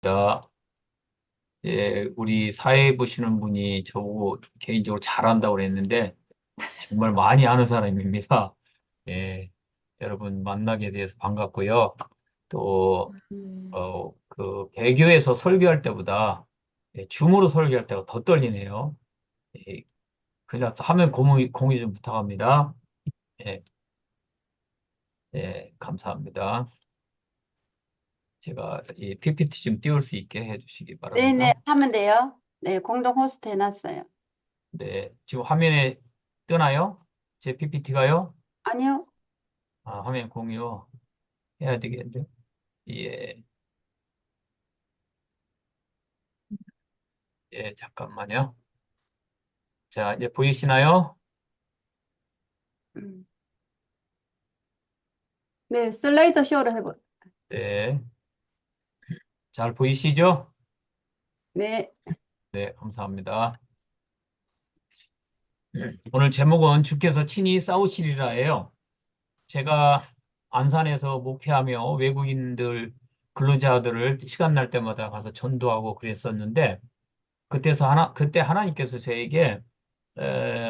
자, 예, 우리 사회 보시는 분이 저보고 개인적으로 잘한다고 그랬는데 정말 많이 아는 사람입니다. 예, 여러분 만나게 돼서 반갑고요. 또, 개교에서 설교할 때보다 줌으로 설교할 때가 더 떨리네요. 예, 그냥 화면 공유 좀 부탁합니다. 예, 감사합니다. 제가 이 PPT 좀 띄울 수 있게 해주시기 네네, 바랍니다. 하면 돼요. 네, 공동 호스트 해놨어요. 네, 지금 화면에 뜨나요? 제 PPT가요? 아니요. 화면 공유 해야 되겠는데. 예, 잠깐만요. 자, 이제 보이시나요? 음. 네, 슬라이드 쇼를 해보. 네, 잘 보이시죠? 네, 네, 감사합니다. 오늘 제목은 주께서 친히 싸우시리라예요. 제가 안산에서 목회하며 외국인들 근로자들을 시간 날 때마다 가서 전도하고 그랬었는데 그때 하나님께서 저에게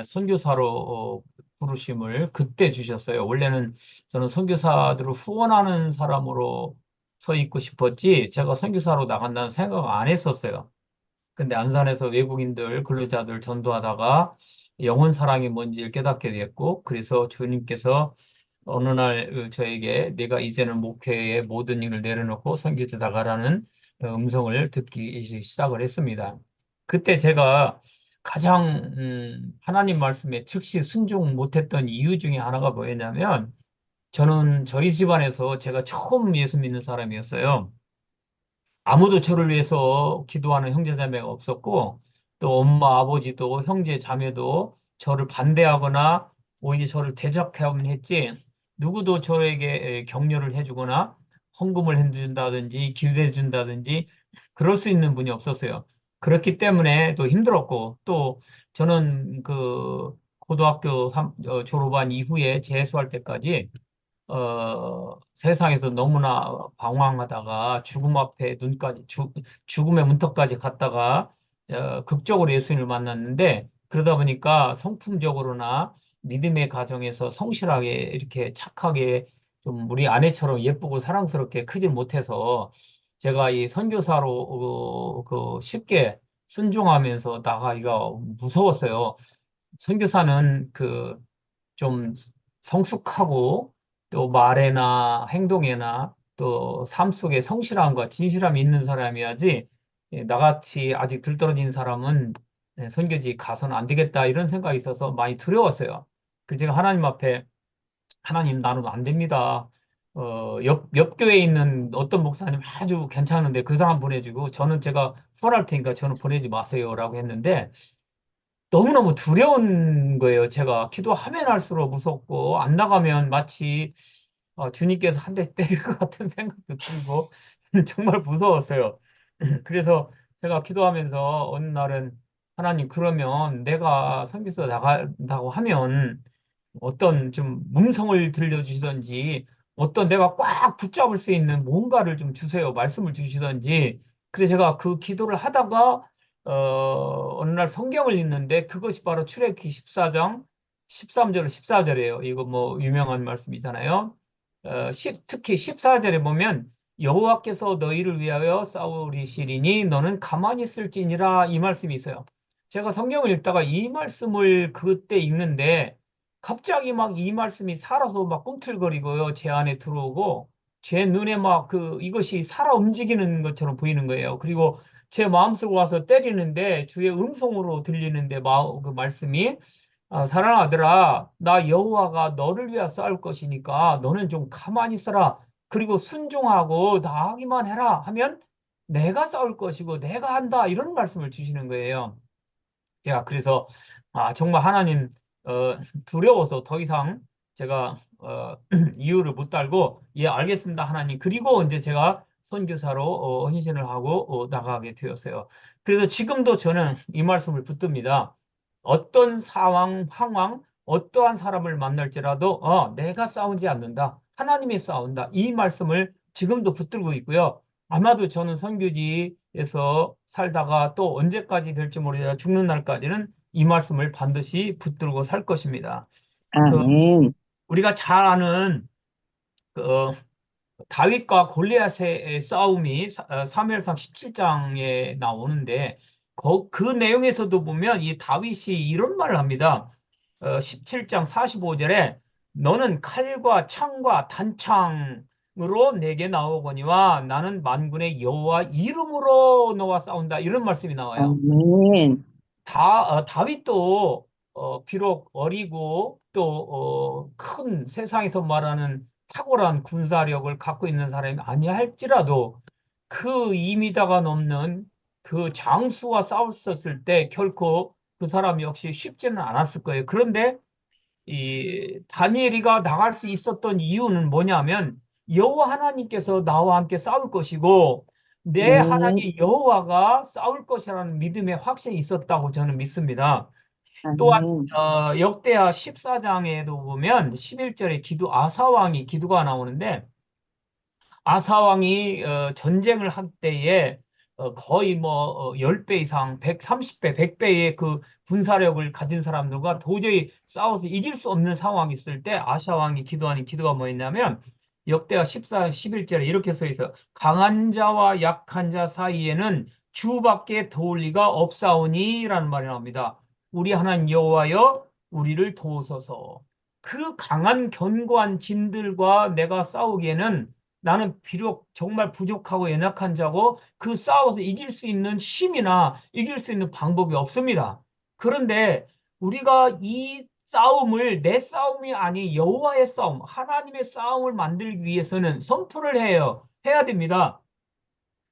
선교사로 부르심을 그때 주셨어요. 원래는 저는 선교사들을 후원하는 사람으로 서 있고 싶었지 제가 선교사로 나간다는 생각 안 했었어요. 근데 안산에서 외국인들 근로자들 전도하다가 영혼 사랑이 뭔지를 깨닫게 됐고 그래서 주님께서 어느 날 저에게 내가 이제는 목회의 모든 일을 내려놓고 선교지 나가라는 음성을 듣기 시작을 했습니다. 그때 제가 가장 하나님 말씀에 즉시 순종 못했던 이유 중에 하나가 뭐였냐면 저는 저희 집안에서 제가 처음 예수 믿는 사람이었어요. 아무도 저를 위해서 기도하는 형제자매가 없었고, 또 엄마, 아버지도 형제, 자매도 저를 반대하거나 오히려 저를 대적하면 했지, 누구도 저에게 격려를 해주거나 헌금을 해준다든지 기도해 준다든지 그럴 수 있는 분이 없었어요. 그렇기 때문에 또 힘들었고, 또 저는 그 고등학교 졸업한 이후에 재수할 때까지 세상에서 너무나 방황하다가 죽음 앞에 죽음의 문턱까지 갔다가 극적으로 예수님을 만났는데 그러다 보니까 성품적으로나 믿음의 가정에서 성실하게 이렇게 착하게 좀 우리 아내처럼 예쁘고 사랑스럽게 크질 못해서 제가 이 선교사로 쉽게 순종하면서 나가기가 무서웠어요. 선교사는 좀 성숙하고 또 말에나 행동에나 또 삶 속에 성실함과 진실함이 있는 사람이야지 나같이 아직 들떨어진 사람은 선교지 가서는 안 되겠다 이런 생각이 있어서 많이 두려웠어요. 그 제가 하나님 앞에 하나님 나는 안 됩니다. 옆 교회에 있는 어떤 목사님 아주 괜찮은데 그 사람 보내주고 저는 제가 후원할 테니까 저는 보내지 마세요라고 했는데 너무너무 두려운 거예요. 제가 기도하면 할수록 무섭고 안 나가면 마치 주님께서 한 대 때릴 것 같은 생각도 들고 정말 무서웠어요. 그래서 제가 기도하면서 어느 날은 하나님 그러면 내가 선교사 나간다고 하면 어떤 좀 음성을 들려주시던지 어떤 내가 꽉 붙잡을 수 있는 뭔가를 좀 주세요. 말씀을 주시던지. 그래서 제가 그 기도를 하다가 어느 날 성경을 읽는데 그것이 바로 출애굽기 14장 13절 14절이에요. 이거 뭐 유명한 말씀이잖아요. 특히 14절에 보면 여호와께서 너희를 위하여 싸우리시리니 너는 가만히 있을지니라 이 말씀이 있어요. 제가 성경을 읽다가 이 말씀을 그때 읽는데 갑자기 막 이 말씀이 살아서 막 꿈틀거리고요. 제 안에 들어오고 제 눈에 막 이것이 살아 움직이는 것처럼 보이는 거예요. 그리고 제 마음속에 와서 때리는데 주의 음성으로 들리는데 그 말씀이 사랑하는 아들아, 나 여호와가 너를 위하여 싸울 것이니까 너는 좀 가만히 있어라. 그리고 순종하고 나아가기만 해라 하면 내가 싸울 것이고 내가 한다. 이런 말씀을 주시는 거예요. 제가 그래서 정말 하나님 두려워서 더 이상 제가 이유를 못 달고 예 알겠습니다 하나님 그리고 이제 제가 선교사로 헌신을 하고 나가게 되었어요. 그래서 지금도 저는 이 말씀을 붙듭니다. 어떤 상황 어떠한 사람을 만날지라도 내가 싸우지 않는다 하나님이 싸운다 이 말씀을 지금도 붙들고 있고요. 아마도 저는 선교지에서 살다가 또 언제까지 될지 모르겠다 죽는 날까지는 이 말씀을 반드시 붙들고 살 것입니다. 그 아멘. 우리가 잘 아는 그 다윗과 골리앗의 싸움이 사무엘상 17장에 나오는데 그 내용에서도 보면 이 다윗이 이런 말을 합니다. 17장 45절에 너는 칼과 창과 단창으로 내게 나오거니와 나는 만군의 여호와 이름으로 너와 싸운다. 이런 말씀이 나와요. 아멘. 다윗도 비록 어리고 또 큰 세상에서 말하는 탁월한 군사력을 갖고 있는 사람이 아니할지라도 그 2미터가 넘는 그 장수와 싸웠었을 때 결코 그 사람 역시 쉽지는 않았을 거예요. 그런데 이 다니엘이가 나갈 수 있었던 이유는 뭐냐면 여호와 하나님께서 나와 함께 싸울 것이고 내 네. 하나님 여호와가 싸울 것이라는 믿음의 확신이 있었다고 저는 믿습니다. 또한 아멘. 역대하 14장에도 보면 11절에 아사 왕이 기도가 나오는데 아사 왕이 전쟁을 할 때에 거의 뭐 10배 이상, 130배, 100배의 그 군사력을 가진 사람들과 도저히 싸워서 이길 수 없는 상황이 있을 때 아사 왕이 기도하는 기도가 뭐였냐면 역대하 14, 11절에 이렇게 써 있어요. 강한 자와 약한 자 사이에는 주밖에 도울 리가 없사오니라는 말이 나옵니다. 우리 하나님 여호와여 우리를 도우소서. 그 강한 견고한 진들과 내가 싸우기에는 나는 비록 정말 부족하고 연약한 자고 그 싸워서 이길 수 있는 힘이나 이길 수 있는 방법이 없습니다. 그런데 우리가 이 싸움을 내 싸움이 아닌 여호와의 싸움, 하나님의 싸움을 만들기 위해서는 선포를 해야 됩니다.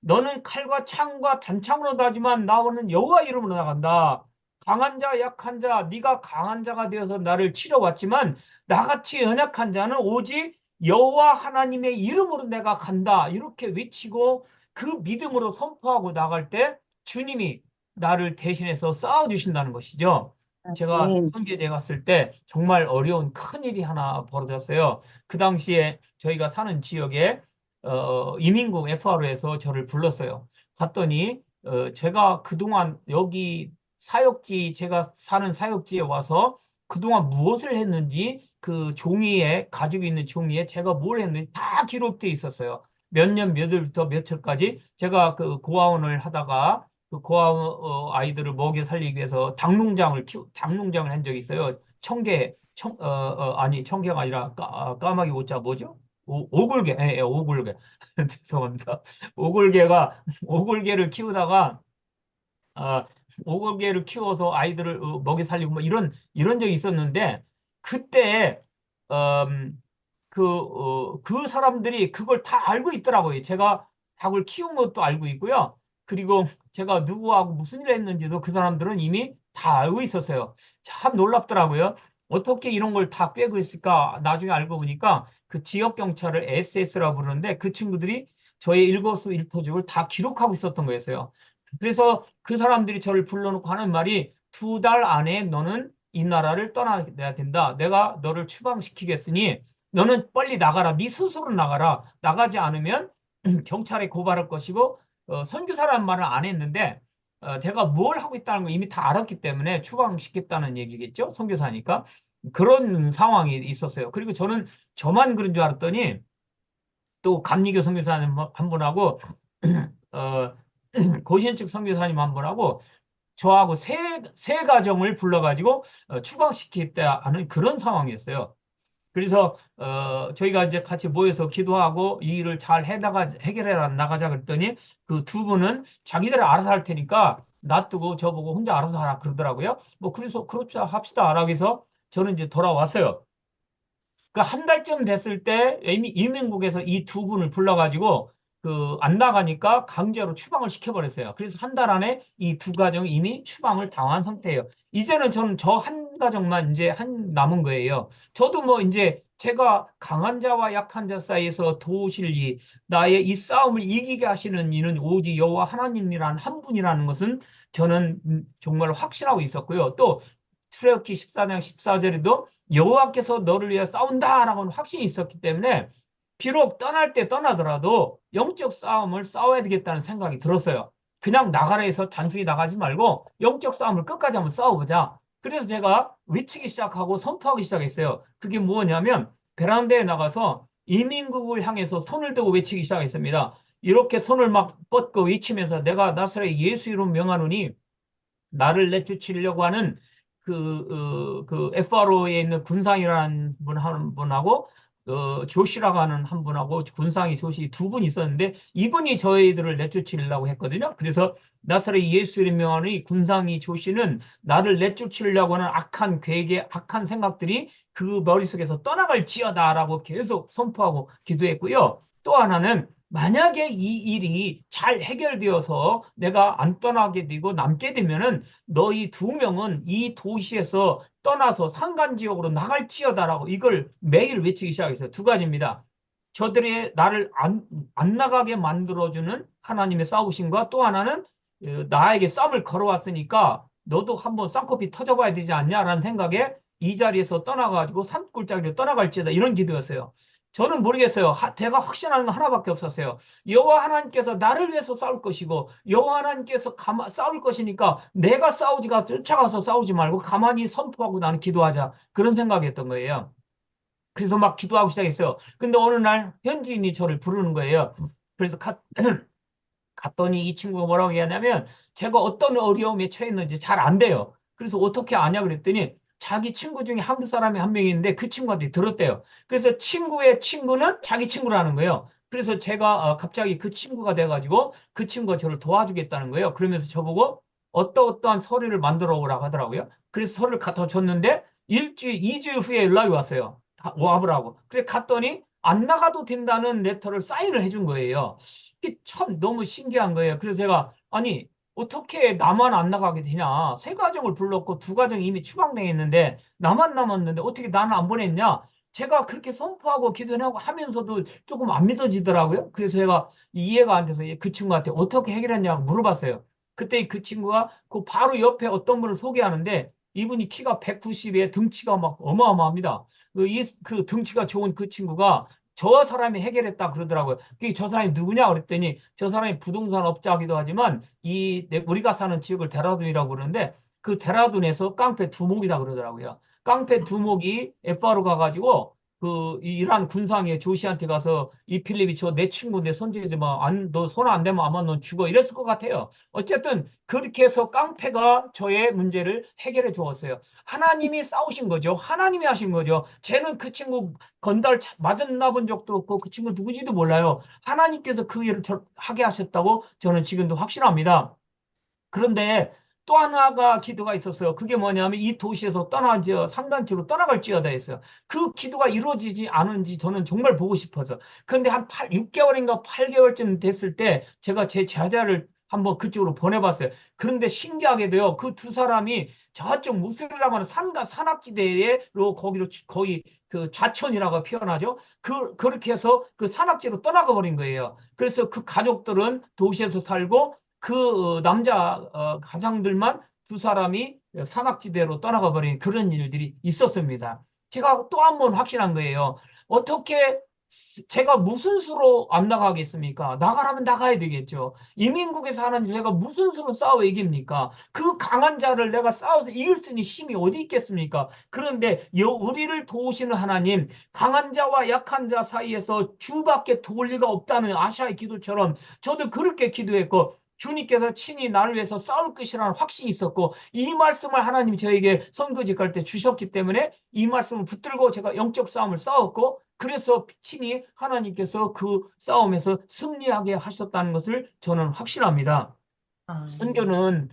너는 칼과 창과 단창으로 나지만 나오는 여호와 이름으로 나간다. 강한 자, 약한 자, 네가 강한 자가 되어서 나를 치러왔지만 나같이 연약한 자는 오직 여호와 하나님의 이름으로 내가 간다. 이렇게 외치고 그 믿음으로 선포하고 나갈 때 주님이 나를 대신해서 싸워주신다는 것이죠. 제가 아멘. 선교제 갔을 때 정말 어려운 큰 일이 하나 벌어졌어요. 그 당시에 저희가 사는 지역에 이민국 FRO에서 저를 불렀어요. 갔더니 제가 그동안 여기 제가 사는 사역지에 와서 그동안 무엇을 했는지 그 종이에 가지고 있는 종이에 제가 뭘 했는지 다 기록돼 있었어요. 몇 년 몇 월부터 며칠까지 제가 그 고아원을 하다가 그 고아원 아이들을 먹여 살리기 위해서 닭농장을 한 적이 있어요. 아니 청개가 아니라 까마귀 오자 뭐죠? 오골개, 예, 예, 오골개. 죄송합니다. 오골개를 키우다가, 아, 오골개를 키워서 아이들을 먹여 살리고 뭐 이런 적이 있었는데, 그때, 그 사람들이 그걸 다 알고 있더라고요. 제가 닭을 키운 것도 알고 있고요. 그리고 제가 누구하고 무슨 일을 했는지도 그 사람들은 이미 다 알고 있었어요. 참 놀랍더라고요. 어떻게 이런 걸 다 빼고 있을까? 나중에 알고 보니까 그 지역 경찰을 SS라고 부르는데 그 친구들이 저의 일거수일투족을 다 기록하고 있었던 거였어요. 그래서 그 사람들이 저를 불러놓고 하는 말이 2달 안에 너는 이 나라를 떠나야 된다. 내가 너를 추방시키겠으니 너는 빨리 나가라. 네 스스로 나가라. 나가지 않으면 경찰에 고발할 것이고 선교사라는 말을 안 했는데 제가 뭘 하고 있다는 걸 이미 다 알았기 때문에 추방시켰다는 얘기겠죠. 선교사니까. 그런 상황이 있었어요. 그리고 저는 저만 그런 줄 알았더니 또 감리교 선교사님 한 분하고 어, 고신측 선교사님 한 분하고 저하고 세 가정을 불러가지고 추방시키겠다 하는 그런 상황이었어요. 그래서 저희가 이제 같이 모여서 기도하고 이 일을 잘 해결해 나가자 그랬더니 그 두 분은 자기들이 알아서 할 테니까 놔두고 저보고 혼자 알아서 하라 그러더라고요. 뭐 그래서 그렇죠 합시다 라고 해서 저는 이제 돌아왔어요. 그 한 달쯤 됐을 때 이미 이민국에서 이 두 분을 불러가지고 그 안 나가니까 강제로 추방을 시켜버렸어요. 그래서 한 달 안에 이 두 가정이 이미 추방을 당한 상태예요. 이제는 저는 저 한 가정만 이제 한 남은 거예요. 저도 뭐 이제 제가 강한 자와 약한 자 사이에서 도우실 이 나의 이 싸움을 이기게 하시는 이는 오직 여호와 하나님이란 한 분이라는 것은 저는 정말 확신하고 있었고요. 또 출애굽기 14장 14절에도 여호와께서 너를 위해 싸운다라고는 확신이 있었기 때문에 비록 떠날 때 떠나더라도 영적 싸움을 싸워야 되겠다는 생각이 들었어요. 그냥 나가라 해서 단순히 나가지 말고 영적 싸움을 끝까지 한번 싸워보자. 그래서 제가 외치기 시작하고 선포하기 시작했어요. 그게 뭐냐면 베란다에 나가서 이민국을 향해서 손을 들고 외치기 시작했습니다. 이렇게 손을 막 뻗고 외치면서 내가 나사렛 예수 이름 명하노니 나를 내쫓으려고 하는 그 FRO에 있는 군상이라는 한 분하고 조시라고 하는 한 분하고 군상이 조시 두 분이 있었는데 이분이 저희들을 내쫓으려고 했거든요. 그래서 나사렛 예수 이름 명하노니 군상이 조시는 나를 내쫓으려고 하는 악한 계획에 악한 생각들이 그 머릿속에서 떠나갈지어다라고 계속 선포하고 기도했고요. 또 하나는 만약에 이 일이 잘 해결되어서 내가 안 떠나게 되고 남게 되면은 너희 두 명은 이 도시에서 떠나서 산간 지역으로 나갈지어다라고 이걸 매일 외치기 시작했어요. 두 가지입니다. 저들의 나를 안 나가게 만들어주는 하나님의 싸우심과 또 하나는 나에게 싸움을 걸어왔으니까 너도 한번 쌍코피 터져봐야 되지 않냐라는 생각에 이 자리에서 떠나가지고 산골짜기로 떠나갈지어다 이런 기도였어요. 저는 모르겠어요. 제가 확신하는 건 하나밖에 없었어요. 여호와 하나님께서 나를 위해서 싸울 것이고 여호와 하나님께서 싸울 것이니까 내가 싸우지가 쫓아가서 싸우지 말고 가만히 선포하고 나는 기도하자. 그런 생각이었던 거예요. 그래서 막 기도하고 시작했어요. 근데 어느 날 현지인이 저를 부르는 거예요. 그래서 갔더니 이 친구가 뭐라고 얘기하냐면 제가 어떤 어려움에 처했는지 잘 안 돼요. 그래서 어떻게 아냐 그랬더니 자기 친구 중에 한국 사람이 한 명이 있는데 그 친구한테 들었대요. 그래서 친구의 친구는 자기 친구라는 거예요. 그래서 제가 갑자기 그 친구가 돼가지고 그 친구가 저를 도와주겠다는 거예요. 그러면서 저보고 어떠한 서류를 만들어 오라고 하더라고요. 그래서 서류를 갖다 줬는데 일주일, 2주일 후에 연락이 왔어요. 와보라고. 그래 갔더니 안 나가도 된다는 레터를 사인을 해준 거예요. 이게 참 너무 신기한 거예요. 그래서 제가 아니 어떻게 나만 안 나가게 되냐? 세 가정을 불렀고 두 가정이 이미 추방당했는데 나만 남았는데 어떻게 나는 안 보냈냐? 제가 그렇게 선포하고 기도하고 하면서도 조금 안 믿어지더라고요. 그래서 제가 이해가 안 돼서 그 친구한테 어떻게 해결했냐고 물어봤어요. 그때 그 친구가 그 바로 옆에 어떤 분을 소개하는데 이분이 키가 190에 등치가 막 어마어마합니다. 그 등치가 좋은 그 친구가 저 사람이 해결했다 그러더라고요. 그게 저 사람이 누구냐 그랬더니 저 사람이 부동산 업자기도 하지만 우리가 사는 지역을 데라둔이라고 그러는데 그 데라둔에서 깡패 두목이다 그러더라고요. 깡패 두목이 에빠로 가가지고 이 이란 군상의 조시한테 가서 이 필립이 저 내 친구인데 손질하지 마. 너 손 안 대면 아마 넌 죽어. 이랬을 것 같아요. 어쨌든 그렇게 해서 깡패가 저의 문제를 해결해 주었어요. 하나님이 싸우신 거죠. 하나님이 하신 거죠. 쟤는 그 친구 건달 맞았나 본 적도 없고 그 친구 누구지도 몰라요. 하나님께서 그 일을 하게 하셨다고 저는 지금도 확신합니다. 그런데 또 하나가 기도가 있었어요. 그게 뭐냐면 이 도시에서 산단지로 떠나갈지어다 했어요. 그 기도가 이루어지지 않은지 저는 정말 보고 싶어서. 그런데 한 6개월인가 8개월쯤 됐을 때 제가 제 제자를 한번 그쪽으로 보내봤어요. 그런데 신기하게도요, 그 두 사람이 저쪽 무술이라고 하는 산악지대로 거기로 거의 그 좌천이라고 표현하죠. 그렇게 해서 그 산악지로 떠나가 버린 거예요. 그래서 그 가족들은 도시에서 살고 그 남자 가장들만 두 사람이 산악지대로 떠나가 버린 그런 일들이 있었습니다. 제가 또 한 번 확신한 거예요. 어떻게 제가 무슨 수로 안 나가겠습니까? 나가라면 나가야 되겠죠. 이민국에서 하는 제가 무슨 수로 싸워 이깁니까? 그 강한 자를 내가 싸워서 이길 수 있는 힘이 어디 있겠습니까? 그런데 우리를 도우시는 하나님, 강한 자와 약한 자 사이에서 주밖에 도울 리가 없다는 아샤의 기도처럼 저도 그렇게 기도했고 주님께서 친히 나를 위해서 싸울 것이라는 확신이 있었고 이 말씀을 하나님이 저에게 선교지 갈 때 주셨기 때문에 이 말씀을 붙들고 제가 영적 싸움을 싸웠고 그래서 친히 하나님께서 그 싸움에서 승리하게 하셨다는 것을 저는 확신합니다. 아멘. 선교는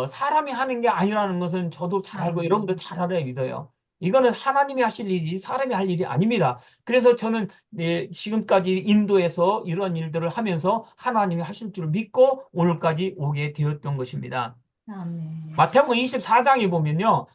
사람이 하는 게 아니라는 것은 저도 잘 알고 여러분도 아멘. 잘 알아야 믿어요. 이거는 하나님이 하실 일이지 사람이 할 일이 아닙니다. 그래서 저는 지금까지 인도에서 이런 일들을 하면서 하나님이 하실 줄 믿고 오늘까지 오게 되었던 것입니다. 아멘. 마태복음 24장에 보면요.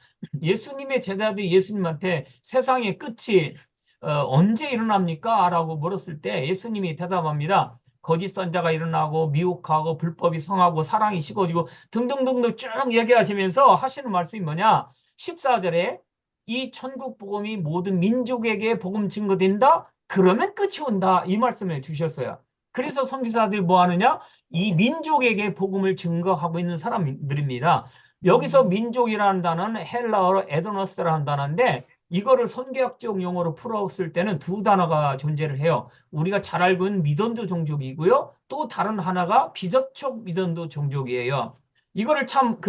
예수님의 제자들이 예수님한테 세상의 끝이 언제 일어납니까? 라고 물었을 때 예수님이 대답합니다. 거짓 선자가 일어나고 미혹하고 불법이 성하고 사랑이 식어지고 등등등등 쭉 얘기하시면서 하시는 말씀이 뭐냐? 14절에 이 천국 복음이 모든 민족에게 복음 증거된다. 그러면 끝이 온다. 이 말씀을 주셨어요. 그래서 선교사들이 뭐 하느냐? 이 민족에게 복음을 증거하고 있는 사람들입니다. 여기서 민족이라는 단어는 헬라어로 에도너스라는 단어인데 이거를 선교학적 용어로 풀었을 때는 두 단어가 존재를 해요. 우리가 잘 알고 있는 미던도 종족이고요. 또 다른 하나가 비접촉 미던도 종족이에요. 이거를 참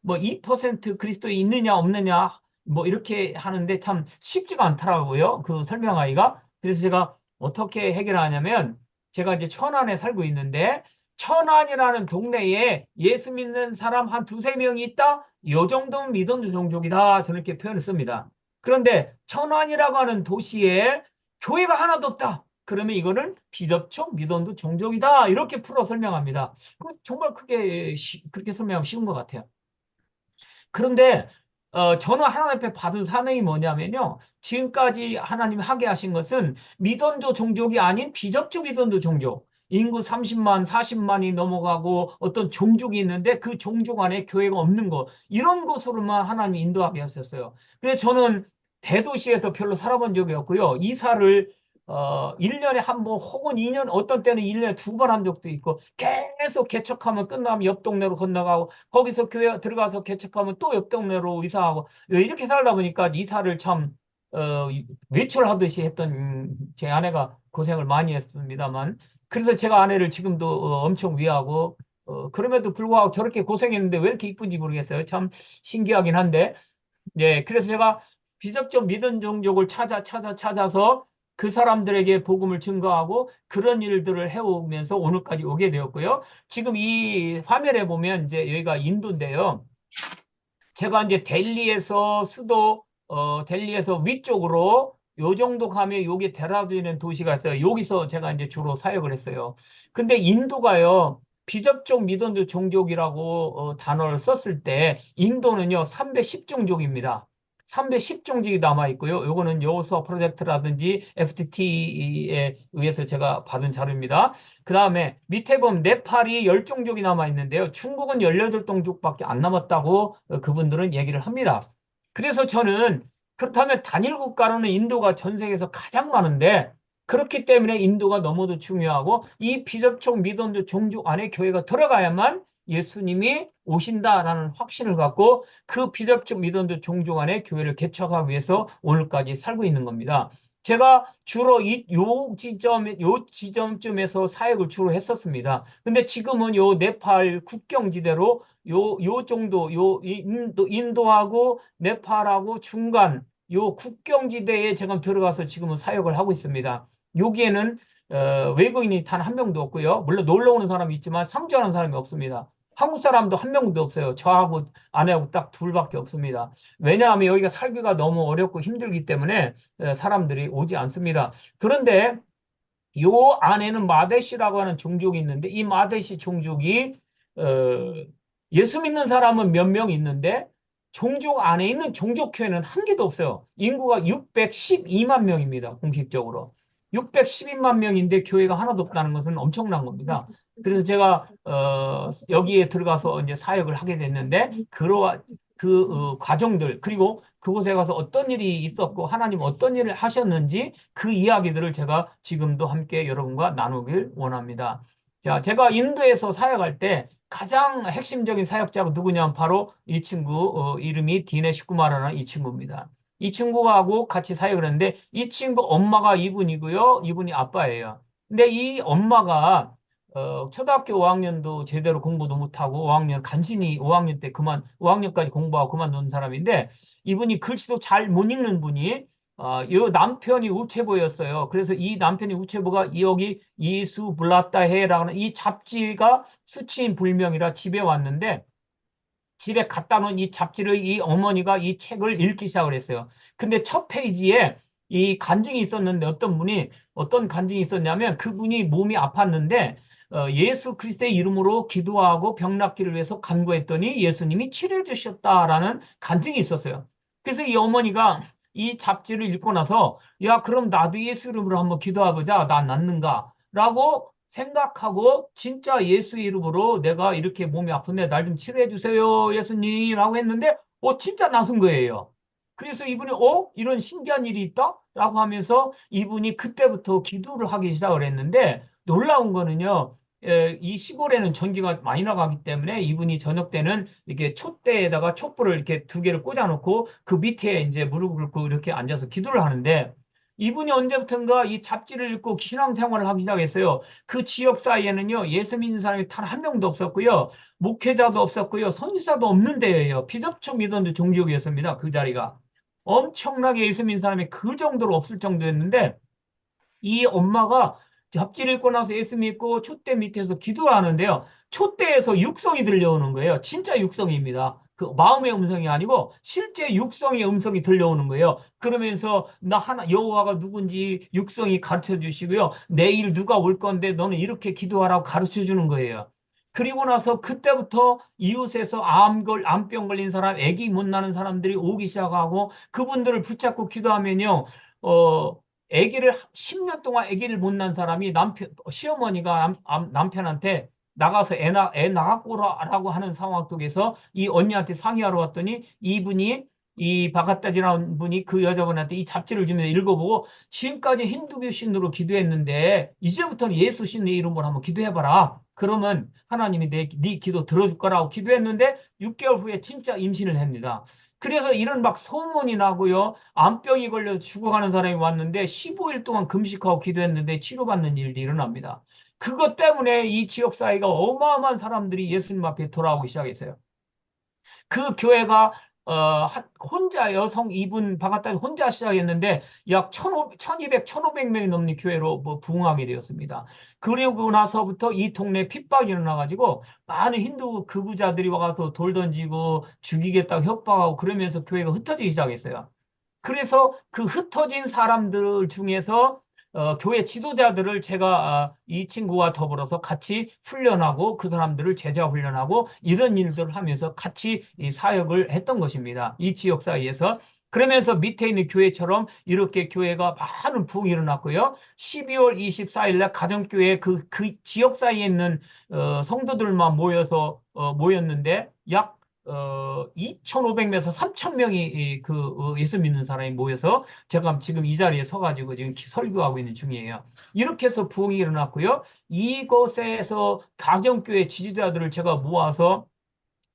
뭐 2% 그리스도에 있느냐 없느냐 뭐 이렇게 하는데 참 쉽지가 않더라고요. 그 설명하기가. 그래서 제가 어떻게 해결하냐면 제가 이제 천안에 살고 있는데 천안이라는 동네에 예수 믿는 사람 한 두세 명이 있다? 요 정도면 믿음의 종족이다. 저는 이렇게 표현을 씁니다. 그런데 천안이라고 하는 도시에 교회가 하나도 없다. 그러면 이거는 비접촉 믿음도 종족이다. 이렇게 풀어 설명합니다. 정말 그렇게 설명하면 쉬운 것 같아요. 그런데 저는 하나님 앞에 받은 사명이 뭐냐면요. 지금까지 하나님이 하게 하신 것은 미던조 종족이 아닌 비접촉 미던조 종족. 인구 30만, 40만이 넘어가고 어떤 종족이 있는데 그 종족 안에 교회가 없는 것. 이런 곳으로만 하나님이 인도하게 하셨어요. 그래서 저는 대도시에서 별로 살아본 적이 없고요. 이사를 1년에 한 번 혹은 2년, 어떤 때는 1년에 두 번 한 적도 있고 계속 개척하면 끝나면 옆 동네로 건너가고 거기서 교회 들어가서 개척하면 또 옆 동네로 이사하고 이렇게 살다 보니까 이사를 참 외출하듯이 했던 제 아내가 고생을 많이 했습니다만 그래서 제가 아내를 지금도 엄청 위하고 그럼에도 불구하고 저렇게 고생했는데 왜 이렇게 이쁜지 모르겠어요. 참 신기하긴 한데 예, 그래서 제가 비접촉 믿은 종족을 찾아서 그 사람들에게 복음을 증거하고 그런 일들을 해오면서 오늘까지 오게 되었고요. 지금 이 화면에 보면 이제 여기가 인도인데요. 제가 이제 델리에서 수도 델리에서 위쪽으로 요 정도 가면 여기 데라두라는 도시가 있어요. 여기서 제가 이제 주로 사역을 했어요. 근데 인도가요. 비접촉 미던드 종족이라고 단어를 썼을 때 인도는요 310종족입니다. 310종족이 남아 있고요. 요거는 요소 프로젝트라든지 FTT에 의해서 제가 받은 자료입니다. 그 다음에 밑에 보면 네팔이 10종족이 남아 있는데요. 중국은 18종족밖에 안 남았다고 그분들은 얘기를 합니다. 그래서 저는 그렇다면 단일 국가로는 인도가 전 세계에서 가장 많은데 그렇기 때문에 인도가 너무도 중요하고 이 비접촉 미던도 종족 안에 교회가 들어가야만 예수님이 오신다라는 확신을 갖고 그 비접촉 미던도 종족 안에 교회를 개척하기 위해서 오늘까지 살고 있는 겁니다. 제가 주로 요 지점쯤에서 사역을 주로 했었습니다. 근데 지금은 요 네팔 국경지대로 요 정도, 인도하고 네팔하고 중간 요 국경지대에 지금 들어가서 지금은 사역을 하고 있습니다. 여기에는 외국인이 단 한 명도 없고요. 물론 놀러 오는 사람이 있지만 상주하는 사람이 없습니다. 한국 사람도 한 명도 없어요. 저하고 아내하고 딱 둘밖에 없습니다. 왜냐하면 여기가 살기가 너무 어렵고 힘들기 때문에 사람들이 오지 않습니다. 그런데 요 안에는 마데시라고 하는 종족이 있는데 이 마데시 종족이 어, 예수 믿는 사람은 몇 명 있는데 종족 안에 있는 종족회는 한 개도 없어요. 인구가 612만 명입니다. 공식적으로. 612만 명인데 교회가 하나도 없다는 것은 엄청난 겁니다. 그래서 제가 여기에 들어가서 이제 사역을 하게 됐는데 그러한 과정들 그리고 그곳에 가서 어떤 일이 있었고 하나님 어떤 일을 하셨는지 그 이야기들을 제가 지금도 함께 여러분과 나누길 원합니다. 자, 제가 인도에서 사역할 때 가장 핵심적인 사역자가 누구냐면 바로 이 친구 이름이 디네시 쿠마라는 이 친구입니다. 이 친구하고 같이 사역을 했는데 이 친구 엄마가 이분이고요. 이분이 아빠예요. 근데 이 엄마가 초등학교 5학년도 제대로 공부도 못하고 5학년 간신히 5학년 때 5학년까지 공부하고 그만둔 사람인데 이분이 글씨도 잘 못 읽는 분이 이 남편이 우체부였어요. 그래서 이 남편이 우체부가 여기 이수 블라따해라는 이 잡지가 수치인 불명이라 집에 왔는데 집에 갖다 놓은 이 잡지를 이 어머니가 이 책을 읽기 시작을 했어요. 근데 첫 페이지에 이 간증이 있었는데 어떤 간증이 있었냐면 그분이 몸이 아팠는데 예수 그리스도의 이름으로 기도하고 병 낫기를 위해서 간구했더니 예수님이 치료해 주셨다라는 간증이 있었어요. 그래서 이 어머니가 이 잡지를 읽고 나서 야 그럼 나도 예수 이름으로 한번 기도해보자. 나 낫는가? 라고 생각하고 진짜 예수 이름으로 내가 이렇게 몸이 아픈데 날 좀 치료해 주세요 예수님 라고 했는데 진짜 나선 거예요. 그래서 이분이 이런 신기한 일이 있다? 라고 하면서 이분이 그때부터 기도를 하기 시작을 했는데 놀라운 거는요. 이 시골에는 전기가 많이 나가기 때문에 이분이 저녁 때는 이렇게 촛대에다가 촛불을 이렇게 두 개를 꽂아놓고 그 밑에 이제 무릎을 꿇고 이렇게 앉아서 기도를 하는데 이분이 언제부턴가 이 잡지를 읽고 신앙생활을 하기 시작했어요. 그 지역 사이에는요, 예수 믿는 사람이 단 한 명도 없었고요, 목회자도 없었고요, 선지자도 없는 데예요. 피접촉 믿었는데 종지역이었습니다. 그 자리가. 엄청나게 예수 믿는 사람이 그 정도로 없을 정도였는데, 이 엄마가 잡지를 읽고 나서 예수 믿고 촛대 밑에서 기도하는데요. 촛대에서 육성이 들려오는 거예요. 진짜 육성입니다. 그 마음의 음성이 아니고 실제 육성의 음성이 들려오는 거예요. 그러면서 나 하나 여호와가 누군지 육성이 가르쳐 주시고요. 내일 누가 올 건데 너는 이렇게 기도하라고 가르쳐 주는 거예요. 그리고 나서 그때부터 이웃에서 암병 걸린 사람, 아기 못 낳는 사람들이 오기 시작하고 그분들을 붙잡고 기도하면요. 어, 아기를 10년 동안 아기를 못 낳은 사람이 시어머니가 남편한테 나가서 애 낳고 오라고 하는 상황 속에서 이 언니한테 상의하러 왔더니 이분이 이 바가따지라는 분이 그 여자분한테 이 잡지를 주면서 읽어보고 지금까지 힌두교 신으로 기도했는데 이제부터는 예수 신의 이름으로 한번 기도해봐라. 그러면 하나님이 네 기도 들어줄 거라고 기도했는데 6개월 후에 진짜 임신을 합니다. 그래서 이런 막 소문이 나고요. 암병이 걸려 죽어가는 사람이 왔는데 15일 동안 금식하고 기도했는데 치료받는 일이 일어납니다. 그것 때문에 이 지역 사회가 어마어마한 사람들이 예수님 앞에 돌아오기 시작했어요. 그 교회가 혼자 여성 이분 바가따 혼자 시작했는데 약 1,200, 1,500명이 넘는 교회로 뭐 부흥하게 되었습니다. 그리고 나서부터 이 동네에 핍박이 일어나가지고 많은 힌두 극우자들이 와서 돌 던지고 죽이겠다고 협박하고 그러면서 교회가 흩어지기 시작했어요. 그래서 그 흩어진 사람들 중에서 교회 지도자들을 제가 이 친구와 더불어서 같이 훈련하고 그 사람들을 제자 훈련하고 이런 일들을 하면서 같이 이 사역을 했던 것입니다. 이 지역 사이에서. 그러면서 밑에 있는 교회처럼 이렇게 교회가 많은 부흥이 일어났고요. 12월 24일 날 가정교회 그 지역 사이에 있는 성도들만 모였는데 약 2,500명에서 3,000명이 예수 믿는 사람이 모여서 제가 지금 이 자리에 서가지고 지금 설교하고 있는 중이에요. 이렇게 해서 부흥이 일어났고요. 이곳에서 가정교회 지지자들을 제가 모아서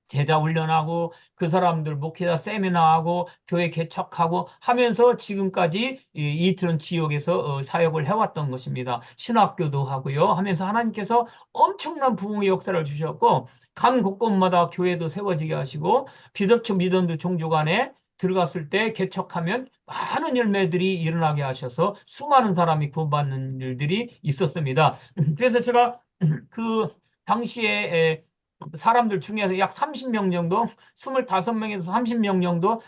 제자 훈련하고 그 사람들 목회자 세미나하고 교회 개척하고 하면서 지금까지 이 이트론 지역에서 사역을 해왔던 것입니다. 신학교도 하고요. 하면서 하나님께서 엄청난 부흥의 역사를 주셨고 간 곳곳마다 교회도 세워지게 하시고 비덥초 미던드 종족 안에 들어갔을 때 개척하면 많은 열매들이 일어나게 하셔서 수많은 사람이 구원받는 일들이 있었습니다. 그래서 제가 그 당시에 사람들 중에서 약 30명 정도, 25명에서 30명 정도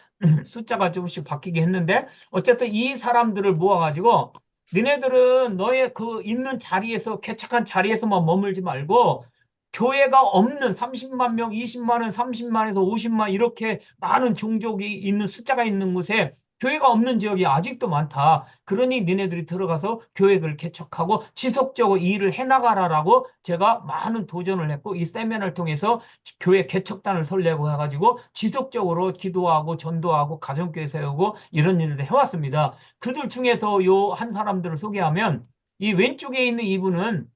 숫자가 조금씩 바뀌게 했는데, 어쨌든 이 사람들을 모아가지고, 너네들은 너의 그 있는 자리에서, 개척한 자리에서만 머물지 말고, 교회가 없는 30만 명, 20만 원, 30만에서 50만 이렇게 많은 종족이 있는 숫자가 있는 곳에 교회가 없는 지역이 아직도 많다. 그러니 니네들이 들어가서 교회를 개척하고 지속적으로 일을 해나가라라고 제가 많은 도전을 했고 이 세미나를 통해서 교회 개척단을 설레고 해가지고 지속적으로 기도하고 전도하고 가정교회 세우고 이런 일을 해왔습니다. 그들 중에서 요 한 사람들을 소개하면 이 왼쪽에 있는 이분은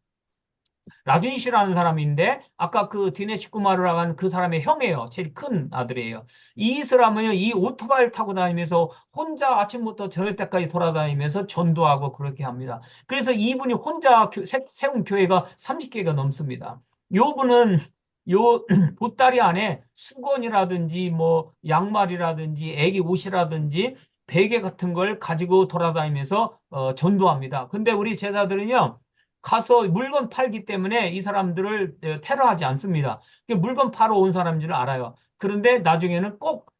라준 씨라는 사람인데 아까 그 디네시 쿠마르라고 하는 그 사람의 형이에요. 제일 큰 아들이에요. 이 사람은요, 이 오토바이를 타고 다니면서 혼자 아침부터 저녁 때까지 돌아다니면서 전도하고 그렇게 합니다. 그래서 이분이 혼자 세운 교회가 30개가 넘습니다. 요 분은 요 보따리 안에 수건이라든지 뭐 양말이라든지 애기 옷이라든지 베개 같은 걸 가지고 돌아다니면서 전도합니다. 근데 우리 제자들은요, 가서 물건 팔기 때문에 이 사람들을 테러하지 않습니다. 물건 팔아 온 사람인 줄 알아요. 그런데 나중에는 꼭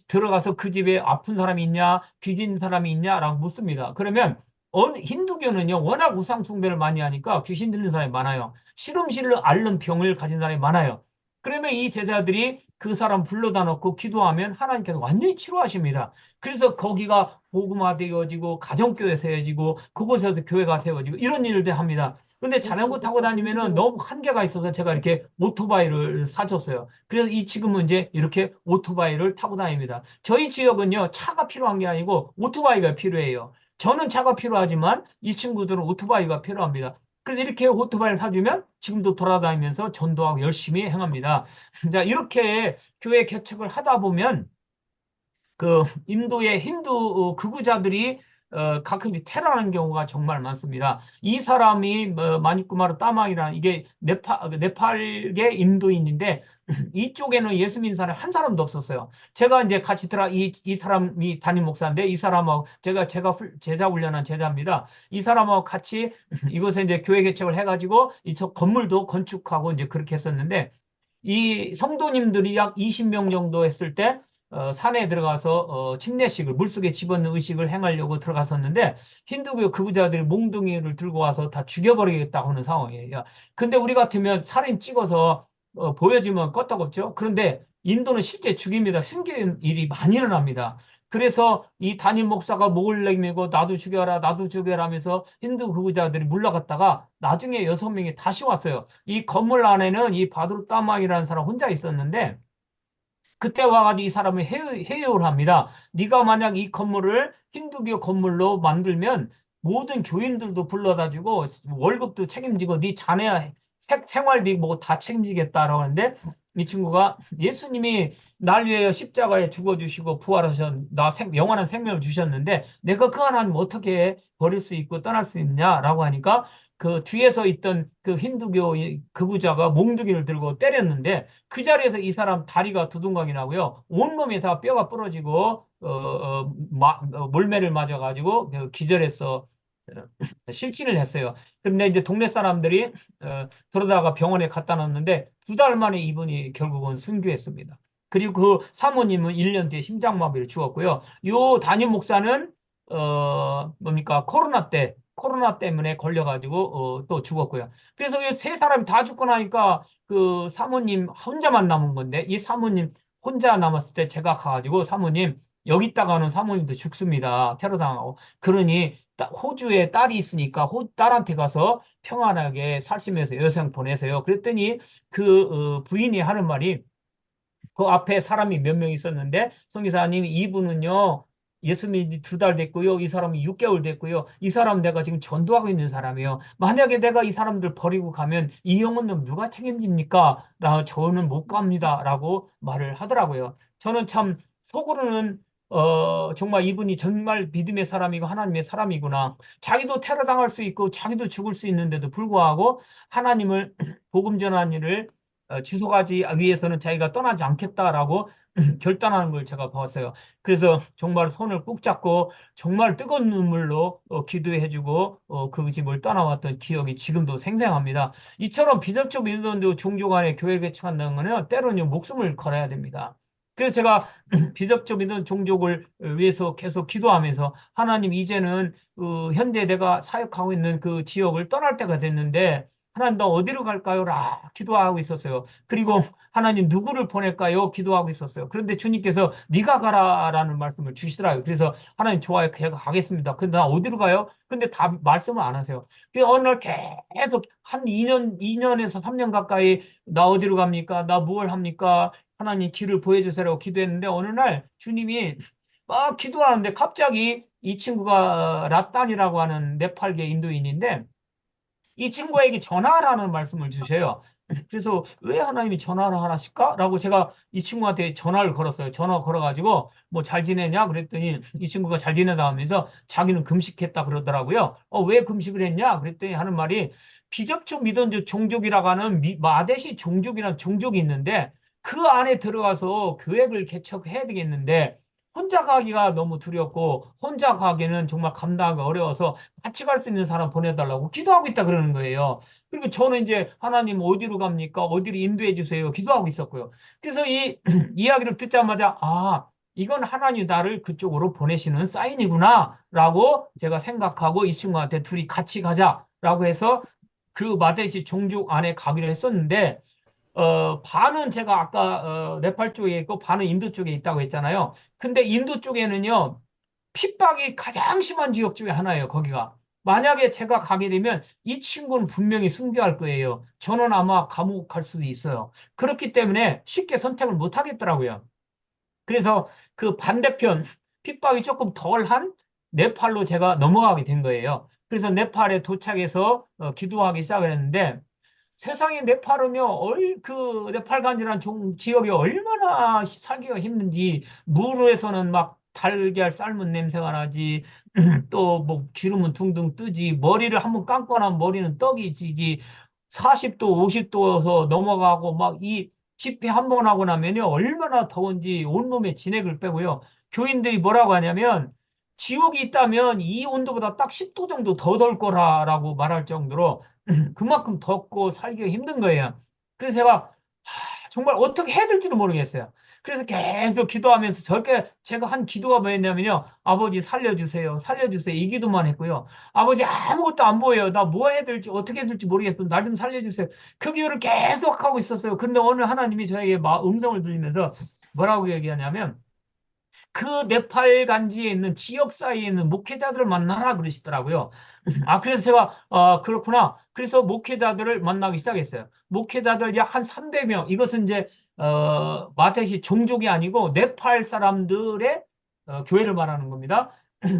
들어가서 그 집에 아픈 사람이 있냐, 귀신 사람이 있냐라고 묻습니다. 그러면 힌두교는요, 워낙 우상 숭배를 많이 하니까 귀신 들린 사람이 많아요. 시름시를 앓는 병을 가진 사람이 많아요. 그러면 이 제자들이 그 사람 불러다 놓고 기도하면 하나님께서 완전히 치료하십니다. 그래서 거기가 복음화되어지고 가정교회 세워지고 그곳에서 교회가 세워지고 이런 일들 합니다. 근데 자전거 타고 다니면은 너무 한계가 있어서 제가 이렇게 오토바이를 사줬어요. 그래서 지금은 이제 이렇게 오토바이를 타고 다닙니다. 저희 지역은요, 차가 필요한 게 아니고 오토바이가 필요해요. 저는 차가 필요하지만 이 친구들은 오토바이가 필요합니다. 그래서 이렇게 오토바이를 사주면 지금도 돌아다니면서 전도하고 열심히 행합니다. 자, 이렇게 교회 개척을 하다 보면 그 인도의 힌두 극우자들이 가끔씩 테러하는 경우가 정말 많습니다. 이 사람이 마니쿠마르 따마이라는 이게 네팔계 인도인인데 이쪽에는 예수 믿는 사람이 한 사람도 없었어요. 제가 이제 같이 이 사람이 담임 목사인데 이 사람하고 제가 제자 훈련한 제자입니다. 이 사람하고 같이 이곳에 이제 교회 개척을 해가지고 이저 건물도 건축하고 이제 그렇게 했었는데 이 성도님들이 약 20명 정도 했을 때 산에 들어가서 침례식을 물속에 집어넣는 의식을 행하려고 들어갔었는데 힌두교 극우자들이 몽둥이를 들고 와서 다 죽여버리겠다고 하는 상황이에요. 근데 우리 같으면 살인 찍어서 보여주면 껐다없죠. 그런데 인도는 실제 죽입니다. 숨기는 일이 많이 일어납니다. 그래서 이 담임 목사가 목을 내밀고 나도 죽여라, 나도 죽여라 하면서 힌두 극우자들이 물러갔다가 나중에 6명이 다시 왔어요. 이 건물 안에는 이 바두르 따망이라는 사람 혼자 있었는데 그때 와가지고 이 사람을 해요를 합니다. 네가 만약 이 건물을 힌두교 건물로 만들면 모든 교인들도 불러다주고 월급도 책임지고 네 자네 생활비 뭐 다 책임지겠다라고 하는데 이 친구가 예수님이 날 위하여 십자가에 죽어주시고 부활하셔 영원한 생명을 주셨는데 내가 그 하나님 어떻게 버릴 수 있고 떠날 수 있냐라고 하니까 그 뒤에서 있던 그 힌두교 극우자가 몽둥이를 들고 때렸는데 그 자리에서 이 사람 다리가 두둥강이 나고요. 온몸이 다 뼈가 부러지고 몰매를 맞아가지고 기절해서 실진을 했어요. 그런데 이제 동네 사람들이 그러다가 병원에 갖다 놨는데 2달 만에 이분이 결국은 순교했습니다. 그리고 그 사모님은 1년 뒤에 심장마비를 죽었고요. 요 담임 목사는 뭡니까 코로나 때문에 걸려가지고 또 죽었고요. 그래서 이 세 사람이 다 죽고 나니까 그 사모님 혼자만 남은 건데 이 사모님 혼자 남았을 때 제가 가가지고 사모님 여기 있다가는 사모님도 죽습니다. 테러 당하고. 그러니 호주에 딸이 있으니까 딸한테 가서 평안하게 살시면서 여생 보내세요. 그랬더니 그 부인이 하는 말이 그 앞에 사람이 몇 명 있었는데 성기사님 이분은요 예수님이 2달 됐고요. 이 사람이 6개월 됐고요. 이 사람 내가 지금 전도하고 있는 사람이에요. 만약에 내가 이 사람들 버리고 가면 이 영혼은 누가 책임집니까? 저는 못 갑니다. 라고 말을 하더라고요. 저는 참 속으로는 정말 이분이 정말 믿음의 사람이고 하나님의 사람이구나. 자기도 테러 당할 수 있고 자기도 죽을 수 있는데도 불구하고 하나님을 복음 전하는 일을 지속하지 위해서는 자기가 떠나지 않겠다라고 결단하는 걸 제가 봤어요. 그래서 정말 손을 꼭 잡고 정말 뜨거운 눈물로 기도해주고 그 집을 떠나왔던 기억이 지금도 생생합니다. 이처럼 비접촉 민원도 종교 간의 교회 개척한다는 거는 때로는 목숨을 걸어야 됩니다. 그래서 제가 비접촉 민원 종족을 위해서 계속 기도하면서 하나님 이제는 현재 내가 사역하고 있는 그 지역을 떠날 때가 됐는데 하나님 나 어디로 갈까요? 라 기도하고 있었어요. 그리고 하나님 누구를 보낼까요? 기도하고 있었어요. 그런데 주님께서 네가 가라라는 말씀을 주시더라고요. 그래서 하나님 좋아요. 제가 가겠습니다. 근데 나 어디로 가요? 근데 다 말씀을 안 하세요. 그래서 어느 날 계속 한 2년에서 3년 가까이 나 어디로 갑니까? 나 뭘 합니까? 하나님 길을 보여주세요라고 기도했는데 어느 날 주님이 막 기도하는데 갑자기 이 친구가 라딴이라고 하는 네팔계 인도인인데 이 친구에게 전화하라는 말씀을 주셔요. 그래서 왜 하나님이 전화를 하실까? 라고 제가 이 친구한테 전화를 걸었어요. 전화 걸어가지고 뭐 잘 지내냐? 그랬더니 이 친구가 잘 지내다 하면서 자기는 금식했다 그러더라고요. 왜 금식을 했냐? 그랬더니 하는 말이 비접촉 미던족 종족이라고 하는 마데시 종족이라는 종족이 있는데 그 안에 들어가서 교회를 개척해야 되겠는데 혼자 가기가 너무 두렵고 혼자 가기는 정말 감당하기 어려워서 같이 갈 수 있는 사람 보내달라고 기도하고 있다 그러는 거예요. 그리고 저는 이제 하나님 어디로 갑니까? 어디로 인도해 주세요. 기도하고 있었고요. 그래서 이 이야기를 듣자마자 이건 하나님 나를 그쪽으로 보내시는 사인이구나 라고 제가 생각하고 이 친구한테 둘이 같이 가자라고 해서 그 마데시 종족 안에 가기로 했었는데 반은 제가 아까 네팔 쪽에 있고 반은 인도 쪽에 있다고 했잖아요. 근데 인도 쪽에는요, 핍박이 가장 심한 지역 중에 하나예요, 거기가. 만약에 제가 가게 되면 이 친구는 분명히 순교할 거예요. 저는 아마 감옥 갈 수도 있어요. 그렇기 때문에 쉽게 선택을 못 하겠더라고요. 그래서 그 반대편 핍박이 조금 덜한 네팔로 제가 넘어가게 된 거예요. 그래서 네팔에 도착해서 기도하기 시작을 했는데 세상에 네팔은요, 그 네팔간이라는 지역이 얼마나 살기가 힘든지, 무르에서는 막 달걀 삶은 냄새가 나지, 또 뭐 기름은 둥둥 뜨지, 머리를 한번 감고 나면 머리는 떡이 지지, 40도, 50도에서 넘어가고, 막 이 집회 한 번 하고 나면요, 얼마나 더운지 온몸에 진액을 빼고요. 교인들이 뭐라고 하냐면, 지옥이 있다면 이 온도보다 딱 10도 정도 더 덜 거라라고 말할 정도로 그만큼 덥고 살기가 힘든 거예요. 그래서 제가 정말 어떻게 해야 될지도 모르겠어요. 그래서 계속 기도하면서 저렇게 제가 한 기도가 뭐였냐면요. 아버지 살려주세요. 살려주세요. 이 기도만 했고요. 아버지 아무것도 안 보여요. 나 뭐 해야 될지 어떻게 해야 될지 모르겠어요. 날 좀 살려주세요. 그 기도를 계속 하고 있었어요. 근데 오늘 하나님이 저에게 음성을 들리면서 뭐라고 얘기하냐면 그 네팔 간지에 있는 지역 사이에 있는 목회자들을 만나라 그러시더라고요. 그래서 제가, 그렇구나. 그래서 목회자들을 만나기 시작했어요. 목회자들 약 한 300명. 이것은 이제, 마테시 종족이 아니고 네팔 사람들의 교회를 말하는 겁니다.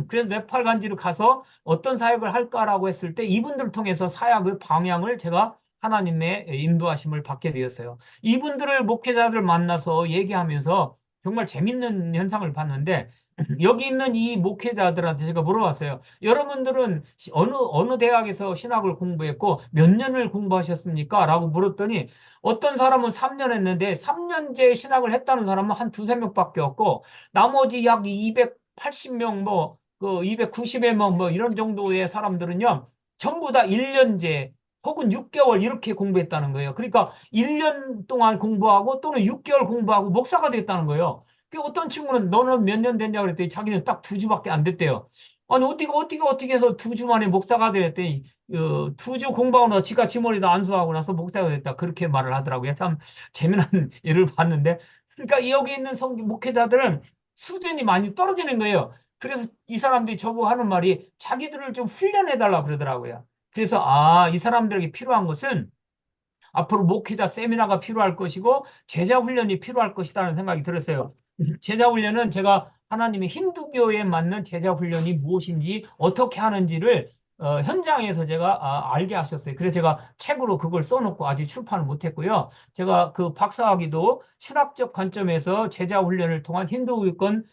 그래서 네팔 간지로 가서 어떤 사역을 할까라고 했을 때 이분들을 통해서 사역의 방향을 제가 하나님의 인도하심을 받게 되었어요. 이분들을 목회자들 만나서 얘기하면서 정말 재밌는 현상을 봤는데 여기 있는 이 목회자들한테 제가 물어봤어요. 여러분들은 어느 대학에서 신학을 공부했고 몇 년을 공부하셨습니까? 라고 물었더니 어떤 사람은 3년 했는데 3년제 신학을 했다는 사람은 한 두세 명밖에 없고 나머지 약 280명 그 290명 이런 정도의 사람들은요. 전부 다 1년제 혹은 6개월 이렇게 공부했다는 거예요. 그러니까 1년 동안 공부하고 또는 6개월 공부하고 목사가 됐다는 거예요. 그 어떤 친구는 너는 몇 년 됐냐 그랬더니 자기는 딱 2주밖에 안 됐대요. 아니 어떻게 해서 2주 만에 목사가 됐더니 2주 공부하고 나서 지가 지 머리도 안수하고 나서 목사가 됐다 그렇게 말을 하더라고요. 참 재미난 일을 봤는데 그러니까 여기 있는 목회자들은 수준이 많이 떨어지는 거예요. 그래서 이 사람들이 저보고 하는 말이 자기들을 좀 훈련해 달라 그러더라고요. 그래서 이 사람들에게 필요한 것은 앞으로 목회자 세미나가 필요할 것이고 제자 훈련이 필요할 것이라는 생각이 들었어요. 제자 훈련은 제가 하나님의 힌두교에 맞는 제자 훈련이 무엇인지 어떻게 하는지를 현장에서 제가 알게 하셨어요. 그래서 제가 책으로 그걸 써놓고 아직 출판을 못했고요. 제가 그 박사학위도 신학적 관점에서 제자 훈련을 통한 힌두교권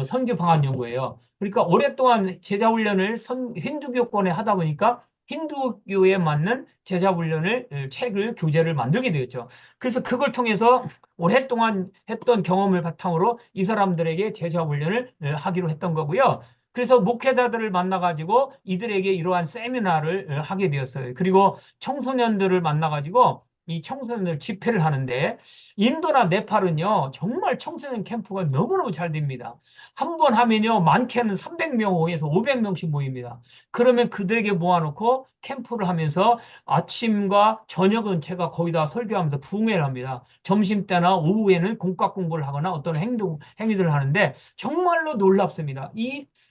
선교 방안 연구예요. 그러니까 오랫동안 제자 훈련을 힌두교권에 하다 보니까 힌두교에 맞는 제자 훈련을 책을 교재를 만들게 되었죠. 그래서 그걸 통해서 오랫동안 했던 경험을 바탕으로 이 사람들에게 제자 훈련을 하기로 했던 거고요. 그래서 목회자들을 만나가지고 이들에게 이러한 세미나를 하게 되었어요. 그리고 청소년들을 만나가지고 이 청소년들 집회를 하는데 인도나 네팔은요 정말 청소년 캠프가 너무너무 잘 됩니다. 한 번 하면요 많게는 300명에서 500명씩 모입니다. 그러면 그들에게 모아놓고 캠프를 하면서 아침과 저녁은 제가 거기다 설교하면서 부흥회를 합니다. 점심 때나 오후에는 공과 공부를 하거나 어떤 행위들을 하는데 정말로 놀랍습니다.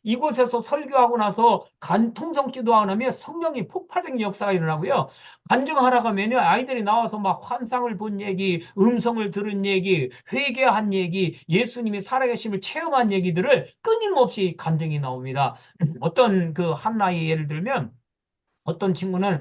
이곳에서 설교하고 나서 통성 기도하고 나면 성령이 폭발적인 역사가 일어나고요. 간증하러 가면요. 아이들이 나와서 막 환상을 본 얘기, 음성을 들은 얘기, 회개한 얘기, 예수님이 살아계심을 체험한 얘기들을 끊임없이 간증이 나옵니다. 어떤 그 한나의 예를 들면 어떤 친구는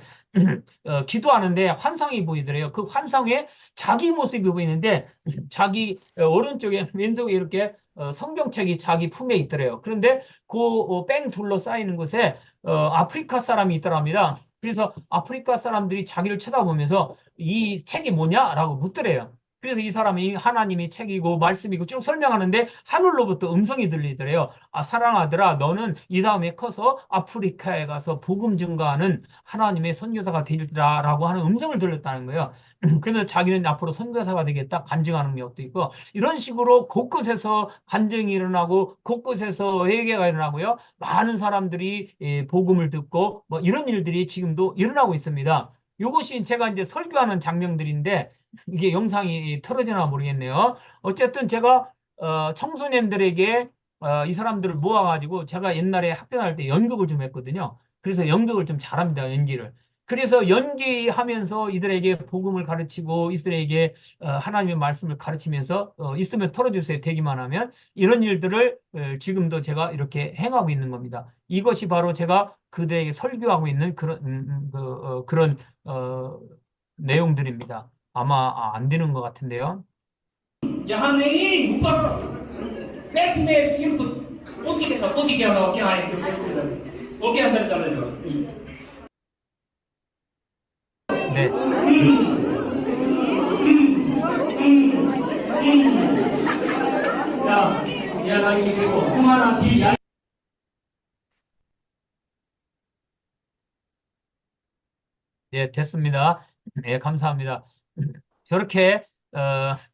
기도하는데 환상이 보이더래요. 그 환상에 자기 모습이 보이는데 자기 오른쪽에 왼쪽에 이렇게 성경책이 자기 품에 있더래요. 그런데 그 뺑 둘러싸이는 곳에 아프리카 사람이 있더랍니다. 그래서 아프리카 사람들이 자기를 쳐다보면서 이 책이 뭐냐라고 묻더래요. 그래서 이 사람이 하나님이 책이고 말씀이고 쭉 설명하는데 하늘로부터 음성이 들리더래요. 사랑하더라. 너는 이 다음에 커서 아프리카에 가서 복음 증거하는 하나님의 선교사가 되리라라고 하는 음성을 들렸다는 거예요. 그러면서 자기는 앞으로 선교사가 되겠다 간증하는 것도 있고 이런 식으로 곳곳에서 간증이 일어나고 곳곳에서 회개가 일어나고요. 많은 사람들이 복음을 듣고 뭐 이런 일들이 지금도 일어나고 있습니다. 이것이 제가 이제 설교하는 장면들인데 이게 영상이 틀어지나 모르겠네요. 어쨌든 제가 청소년들에게 이 사람들을 모아가지고 제가 옛날에 학교 다닐 때 연극을 좀 했거든요. 그래서 연극을 좀 잘합니다, 연기를. 그래서 연기하면서 이들에게 복음을 가르치고 이들에게 하나님의 말씀을 가르치면서 있으면 털어주세요. 되기만 하면 이런 일들을 지금도 제가 이렇게 행하고 있는 겁니다. 이것이 바로 제가 그들에게 설교하고 있는 그런 내용들입니다. 아마 안 되는 것 같은데요. यहाँ नहीं ऊपर मैच में सिर्फ पोती क्या होगा क्या है वो के अंदर चले जाओ 네. 야 이야기 되고 그만한 뒤 예, 됐습니다. 예, 감사합니다. 저렇게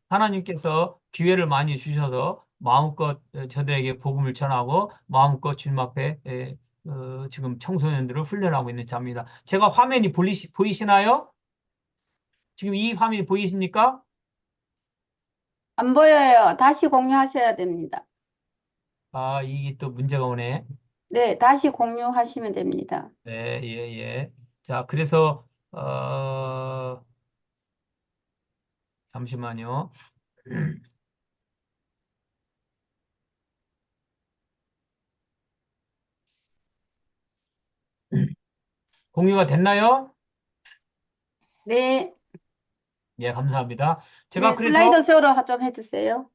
하나님께서 기회를 많이 주셔서 마음껏 저들에게 복음을 전하고 마음껏 주님 앞에 지금 청소년들을 훈련하고 있는 자입니다. 제가 화면이 보이시나요? 지금 이 화면이 보이십니까? 안 보여요. 다시 공유하셔야 됩니다. 아, 이게 또 문제가 오네. 네, 다시 공유하시면 됩니다. 네, 예, 예. 자, 그래서 잠시만요. 공유가 됐나요? 네, 예, 감사합니다. 제가 네, 그래서 슬라이더 쇼로 좀 해주세요.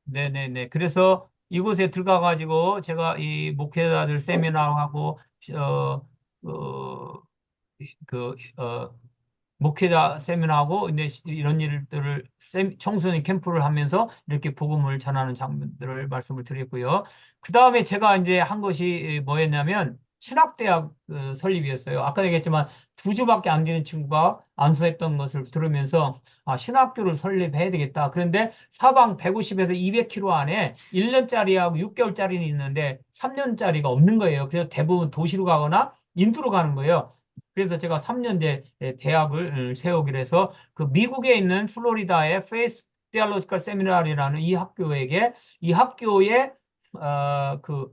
네네네. 그래서 이곳에 들어가가지고 제가 이 목회자들 세미나하고, 어, 어, 목회자 세미나하고 이제 이런 일들을 청소년 캠프를 하면서 이렇게 복음을 전하는 장면들을 말씀을 드렸고요. 그 다음에 제가 이제 한 것이 뭐였냐면 신학대학 설립이었어요. 아까 얘기했지만 2주밖에 안 되는 친구가 안수했던 것을 들으면서 신학교를 설립해야 되겠다. 그런데 사방 150에서 200km 안에 1년짜리하고 6개월짜리는 있는데 3년짜리가 없는 거예요. 그래서 대부분 도시로 가거나 인도로 가는 거예요. 그래서 제가 3년제 대학을 세우기로 해서 그 미국에 있는 플로리다의 페이스 디알로지컬 세미나리라는 이 학교의 그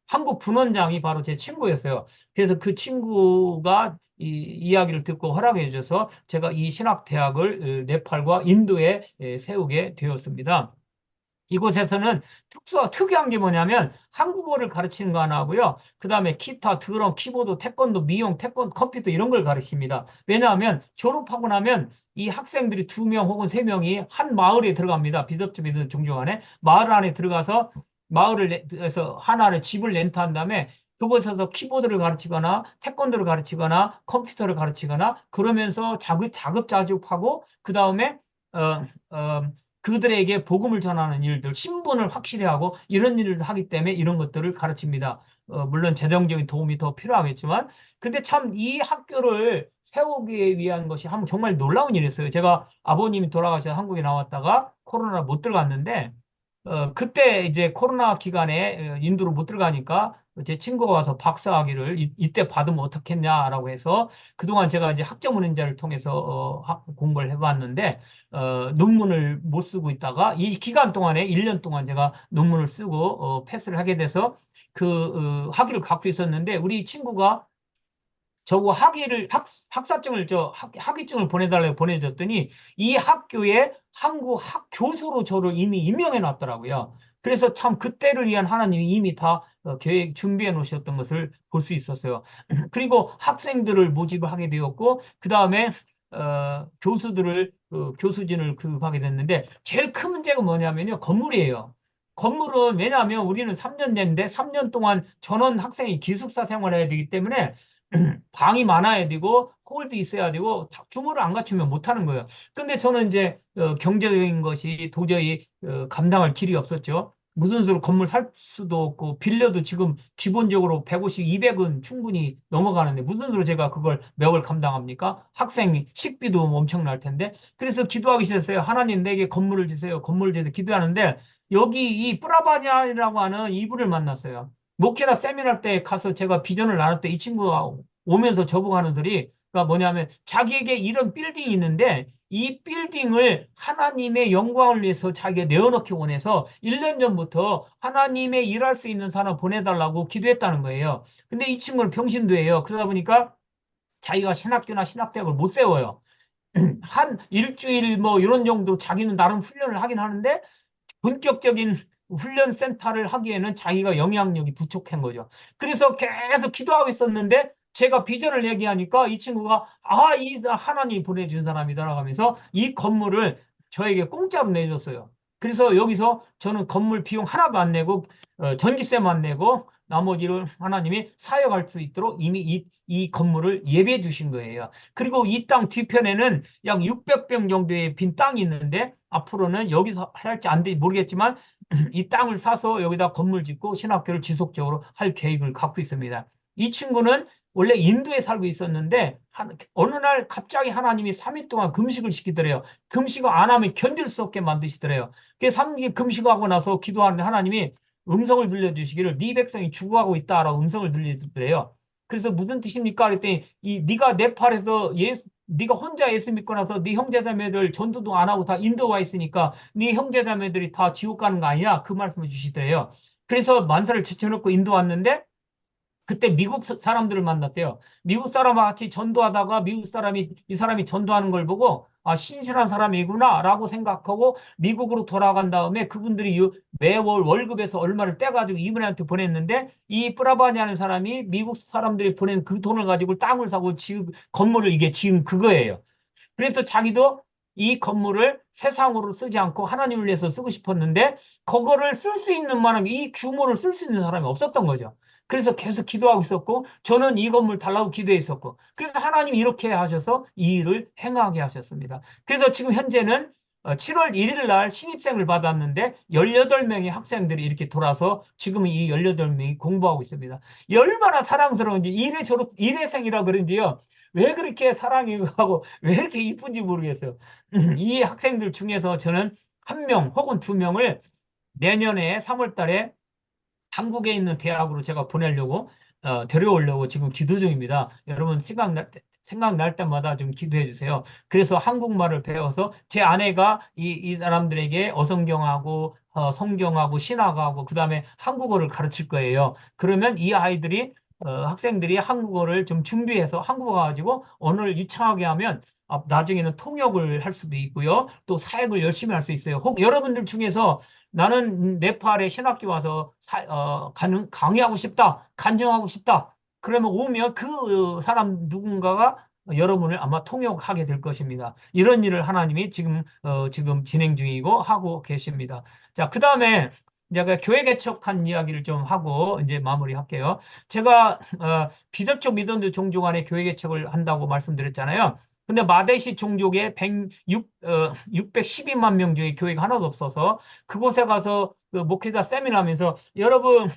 한국 분원장이 바로 제 친구였어요. 그래서 그 친구가 이 이야기를 듣고 허락해 주셔서 제가 이 신학대학을 네팔과 인도에 세우게 되었습니다. 이곳에서는 특유한 게 뭐냐면 한국어를 가르치는 거 하나 하고요. 그 다음에 기타, 드럼, 키보드, 태권도, 미용, 컴퓨터 이런 걸 가르칩니다. 왜냐하면 졸업하고 나면 이 학생들이 2명 혹은 3명이 한 마을에 들어갑니다. 비덥집이든 종종간에 마을 안에 들어가서 마을에서 하나를 집을 렌트한 다음에 그곳에서 키보드를 가르치거나 태권도를 가르치거나 컴퓨터를 가르치거나 그러면서 자급자족하고 그 다음에 어, 어, 그들에게 복음을 전하는 일들, 신분을 확실히 하고 이런 일을 하기 때문에 이런 것들을 가르칩니다. 물론 재정적인 도움이 더 필요하겠지만, 근데 참 이 학교를 세우기 위한 것이 정말 놀라운 일이었어요. 제가 아버님이 돌아가셔서 한국에 나왔다가 코로나 못 들어갔는데, 그때 이제 코로나 기간에 인도로 못 들어가니까 제 친구가 와서 박사학위를 이때 받으면 어떻겠냐라고 해서 그동안 제가 이제 학점운영자를 통해서 공부를 해봤는데 논문을 못 쓰고 있다가 이 기간 동안에 1년 동안 제가 논문을 쓰고 패스를 하게 돼서 그 학위를 갖고 있었는데 우리 친구가 저거 학사증을 학위증을 보내달라고 보내줬더니 이 학교에 한국 교수로 저를 이미 임명해 놨더라고요. 그래서 참 그때를 위한 하나님이 이미 다 계획 준비해 놓으셨던 것을 볼 수 있었어요. 그리고 학생들을 모집을 하게 되었고 그 다음에 교수들을 교수진을 교육하게 됐는데 제일 큰 문제가 뭐냐면요 건물이에요. 건물은 왜냐하면 우리는 3년제인데 3년 동안 전원 학생이 기숙사 생활을 해야 되기 때문에 방이 많아야 되고 홀도 있어야 되고 규모를 안 갖추면 못 하는 거예요. 근데 저는 이제 경제적인 것이 도저히 감당할 길이 없었죠. 무슨 수로 건물 살 수도 없고 빌려도 지금 기본적으로 150, 200은 충분히 넘어가는데 무슨 수로 제가 그걸 매월 감당합니까? 학생 식비도 엄청날 텐데. 그래서 기도하기 시작했어요. 하나님 내게 건물을 주세요. 건물을 주세요. 기도하는데 여기 이 뿌라바냐라고 하는 이분을 만났어요. 목회자 세미나 때 가서 제가 비전을 나눌 때 이 친구가 오면서 저보고 하는 소리가 뭐냐면 자기에게 이런 빌딩이 있는데 이 빌딩을 하나님의 영광을 위해서 자기가 내어놓기 원해서 1년 전부터 하나님의 일할 수 있는 사람 보내달라고 기도했다는 거예요. 근데 이 친구는 병신도예요. 그러다 보니까 자기가 신학교나 신학대학을 못 세워요. 한 일주일 뭐 이런 정도 자기는 나름 훈련을 하긴 하는데 본격적인 훈련 센터를 하기에는 자기가 영향력이 부족한 거죠. 그래서 계속 기도하고 있었는데 제가 비전을 얘기하니까 이 친구가 이 하나님이 보내준 사람이다라고 하면서 이 건물을 저에게 공짜로 내줬어요. 그래서 여기서 저는 건물 비용 하나도 안 내고 전기세만 내고 나머지를 하나님이 사역할 수 있도록 이미 이 건물을 예배해 주신 거예요. 그리고 이 땅 뒤편에는 약 600평 정도의 빈 땅이 있는데 앞으로는 여기서 할지 안 될지 모르겠지만 이 땅을 사서 여기다 건물 짓고 신학교를 지속적으로 할 계획을 갖고 있습니다. 이 친구는 원래 인도에 살고 있었는데 어느 날 갑자기 하나님이 3일 동안 금식을 시키더래요. 금식을 안 하면 견딜 수 없게 만드시더래요. 그래서 3일 금식하고 나서 기도하는데 하나님이 음성을 들려주시기를 네 백성이 죽어가고 있다라고 음성을 들려주더래요. 그래서 무슨 뜻입니까? 그랬더니 네가 네팔에서 네가 혼자 예수 믿고 나서 네 형제자매들 전도도 안 하고 다 인도 와 있으니까 네 형제자매들이 다 지옥 가는 거 아니야? 그 말씀을 주시더래요. 그래서 만사를 제쳐놓고 인도 왔는데 그때 미국 사람들을 만났대요. 미국 사람과 같이 전도하다가 미국 사람이 이 사람이 전도하는 걸 보고 신실한 사람이구나라고 생각하고 미국으로 돌아간 다음에 그분들이 매월 월급에서 얼마를 떼가지고 이분한테 보냈는데 이 프라바니라는 사람이 미국 사람들이 보낸 그 돈을 가지고 땅을 사고 지금 건물을 이게 지금 그거예요. 그래서 자기도 이 건물을 세상으로 쓰지 않고 하나님을 위해서 쓰고 싶었는데 그거를 쓸 수 있는 만한 이 규모를 쓸 수 있는 사람이 없었던 거죠. 그래서 계속 기도하고 있었고 저는 이 건물 달라고 기도했었고 그래서 하나님이 이렇게 하셔서 이 일을 행하게 하셨습니다. 그래서 지금 현재는 7월 1일 날 신입생을 받았는데 18명의 학생들이 이렇게 돌아서 지금은 이 18명이 공부하고 있습니다. 얼마나 사랑스러운지 일회생이라 그런지요. 왜 그렇게 사랑하고 왜 이렇게 이쁜지 모르겠어요. 이 학생들 중에서 저는 한 명 혹은 두 명을 내년에 3월 달에 한국에 있는 대학으로 제가 보내려고 데려오려고 지금 기도 중입니다. 여러분 생각날 때마다 좀 기도해 주세요. 그래서 한국말을 배워서 제 아내가 이 사람들에게 어성경하고 성경하고 신학하고 그다음에 한국어를 가르칠 거예요. 그러면 이 아이들이 학생들이 한국어를 좀 준비해서 한국어 가지고 언어를 유창하게 하면 나중에는 통역을 할 수도 있고요. 또 사역을 열심히 할 수 있어요. 혹 여러분들 중에서 나는 네팔에 신학교 와서 강의하고 싶다, 간증하고 싶다. 그러면 오면 그 사람 누군가가 여러분을 아마 통역하게 될 것입니다. 이런 일을 하나님이 지금 진행 중이고 하고 계십니다. 자, 그 다음에 제가 교회 개척한 이야기를 좀 하고 이제 마무리할게요. 제가 비접촉 믿음들 종족 안에 교회 개척을 한다고 말씀드렸잖아요. 근데 마데시 종족에 612만 명 중에 교회가 하나도 없어서 그곳에 가서 그 목회자 세미나 하면서 여러분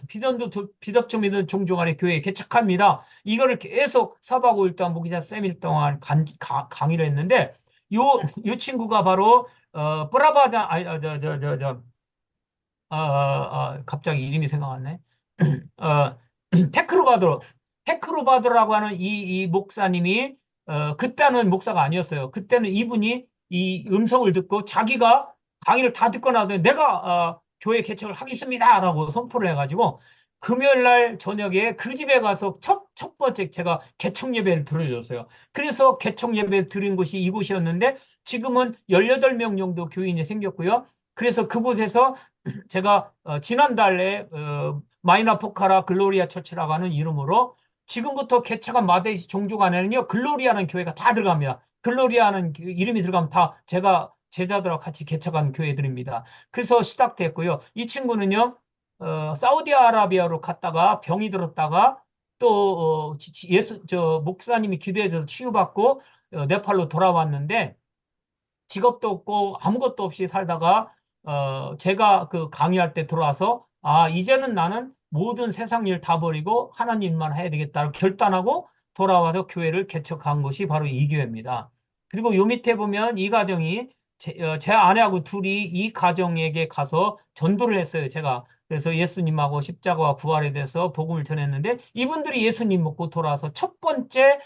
비접촉 믿는 종족 안에 교회 개척합니다. 이거를 계속 4박 5일 동안 목회자 세미나 동안 강의를 했는데 요 친구가 바로 브라바다 갑자기 이름이 생각 안 나네. 어, 테크로바도, 테크로바도라고 하는 이 목사님이, 그때는 목사가 아니었어요. 그때는 이분이 이 음성을 듣고 자기가 강의를 다 듣고 나서 내가, 교회 개척을 하겠습니다라고 선포를 해가지고, 금요일 날 저녁에 그 집에 가서 첫 번째 제가 개척 예배를 들어줬어요. 그래서 개척 예배 드린 곳이 이곳이었는데, 지금은 18명 정도 교인이 생겼고요. 그래서 그곳에서 제가 지난달에 마이나 포카라 글로리아 처치라고 하는 이름으로 지금부터 개척한 마데시 종족 안에는요 글로리아는 교회가 다 들어갑니다. 글로리아는 이름이 들어가면 다 제가 제자들하고 같이 개척한 교회들입니다. 그래서 시작됐고요. 이 친구는요 사우디아라비아로 갔다가 병이 들었다가 또 목사님이 기도해서 치유받고 네팔로 돌아왔는데 직업도 없고 아무것도 없이 살다가 제가 그 강의할 때 들어와서 이제는 나는 모든 세상 일 다 버리고 하나님만 해야 되겠다고 결단하고 돌아와서 교회를 개척한 것이 바로 이 교회입니다. 그리고 요 밑에 보면 이 가정이 제 아내하고 둘이 이 가정에게 가서 전도를 했어요. 제가 그래서 예수님하고 십자가와 부활에 대해서 복음을 전했는데 이분들이 예수님 먹고 돌아와서 첫 번째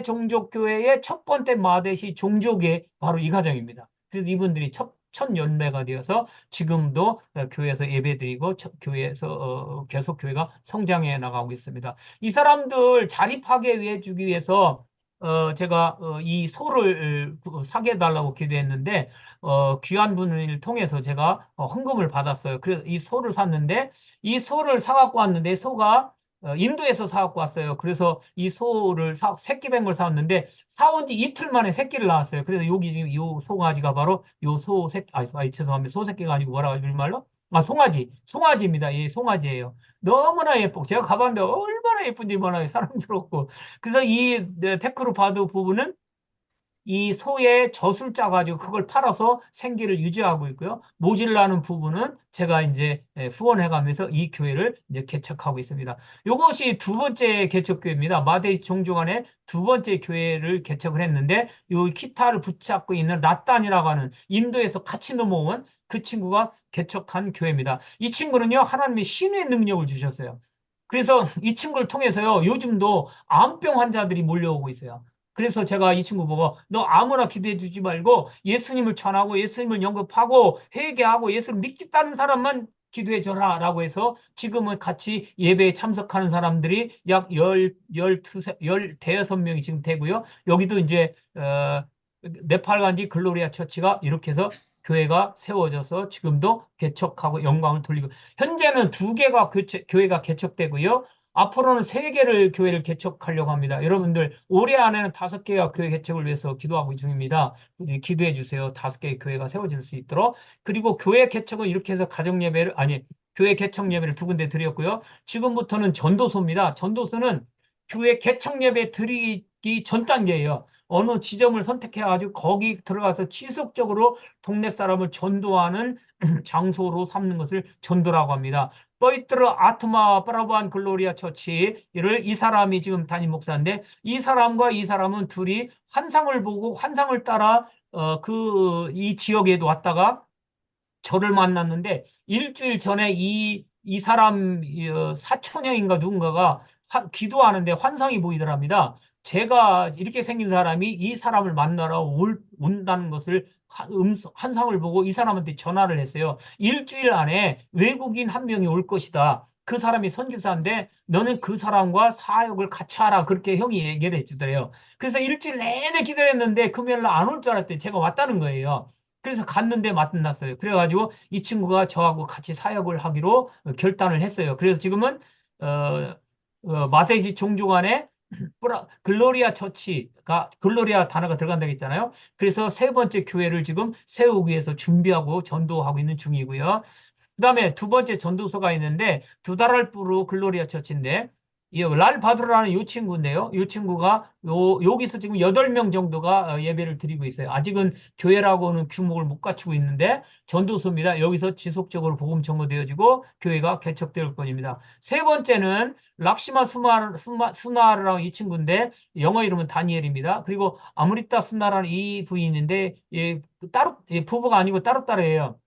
종족교회의 첫 번째 마대시 종족이 바로 이 가정입니다. 그래서 이분들이 첫 열매가 되어서 지금도 교회에서 예배드리고 교회에서 계속 교회가 성장해 나가고 있습니다. 이 사람들 자립하게 해주기 위해서 제가 이 소를 사게 해달라고 기도했는데 귀한 분을 통해서 제가 헌금을 받았어요. 그래서 이 소를 샀는데 이 소를 사갖고 왔는데 소가 인도에서 사갖고 왔어요. 그래서 이 소를 새끼 뱀을 사왔는데 사온 지 이틀 만에 새끼를 낳았어요. 그래서 여기 지금 요 송아지가 바로 요 소 새끼, 죄송합니다. 소 새끼가 아니고 뭐라고 하지, 말로? 송아지. 송아지입니다. 예, 송아지예요. 너무나 예쁘고, 제가 가봤는데 얼마나 예쁜지 몰라요. 사랑스럽고. 그래서 이 테크로 바드 부부는 이 소의 젖을 짜가지고 그걸 팔아서 생계를 유지하고 있고요. 모질라는 부분은 제가 이제 후원해가면서 이 교회를 이제 개척하고 있습니다. 이것이 두 번째 개척교회입니다. 마데이 종교관의 두 번째 교회를 개척을 했는데 이 기타를 붙잡고 있는 라단이라고 하는 인도에서 같이 넘어온 그 친구가 개척한 교회입니다. 이 친구는요, 하나님의 신의 능력을 주셨어요. 그래서 이 친구를 통해서요, 요즘도 암병 환자들이 몰려오고 있어요. 그래서 제가 이 친구 보고 너 아무나 기도해 주지 말고 예수님을 전하고 예수님을 영접하고 회개하고 예수를 믿겠다는 사람만 기도해 줘라 라고 해서 지금은 같이 예배에 참석하는 사람들이 약 15명이 지금 되고요. 여기도 이제 네팔간지 글로리아 처치가 이렇게 해서 교회가 세워져서 지금도 개척하고 영광을 돌리고 현재는 2개가 교회가 개척되고요. 앞으로는 3개를 교회를 개척하려고 합니다. 여러분들 올해 안에는 5개가 교회 개척을 위해서 기도하고 중입니다. 기도해 주세요. 5개의 교회가 세워질 수 있도록. 그리고 교회 개척은 이렇게 해서 가정 예배를 교회 개척 예배를 2군데 드렸고요. 지금부터는 전도소입니다. 전도소는 교회 개척 예배 드리기 전 단계예요. 어느 지점을 선택해가지고 거기 들어가서 지속적으로 동네 사람을 전도하는 장소로 삼는 것을 전도라고 합니다. 포이트르 아트마 브라보안 글로리아 처치를 이 사람이 지금 담임 목사인데 이 사람과 이 사람은 둘이 환상을 보고 환상을 따라 이 지역에도 왔다가 저를 만났는데 일주일 전에 이 사람 사촌형인가 누군가가 기도하는데 환상이 보이더랍니다. 제가 이렇게 생긴 사람이 이 사람을 만나러 온다는 것을 환상을 보고 이 사람한테 전화를 했어요. 일주일 안에 외국인 한 명이 올 것이다. 그 사람이 선교사인데 너는 그 사람과 사역을 같이 하라. 그렇게 형이 얘기를 해주더래요. 그래서 일주일 내내 기다렸는데 금요일 날 안 올 줄 알았더니 제가 왔다는 거예요. 그래서 갔는데 만났어요. 그래가지고 이 친구가 저하고 같이 사역을 하기로 결단을 했어요. 그래서 지금은 마테지 종교관에 글로리아 처치가 글로리아 단어가 들어간다고 했잖아요. 그래서 3번째 교회를 지금 세우기 위해서 준비하고 전도하고 있는 중이고요. 그다음에 2번째 전도소가 있는데 두다랄푸르 글로리아 처치인데 랄 바드라는 이 친구인데요. 이 친구가 여기서 지금 8명 정도가 예배를 드리고 있어요. 아직은 교회라고는 규모를 못 갖추고 있는데 전도소입니다. 여기서 지속적으로 복음 전거되어지고 교회가 개척될 것입니다. 3번째는 락시마 수나라는 이 친구인데 영어 이름은 다니엘입니다. 그리고 아무리타 수나라는 이 부인인데 따로 부부가 아니고 따로따로예요.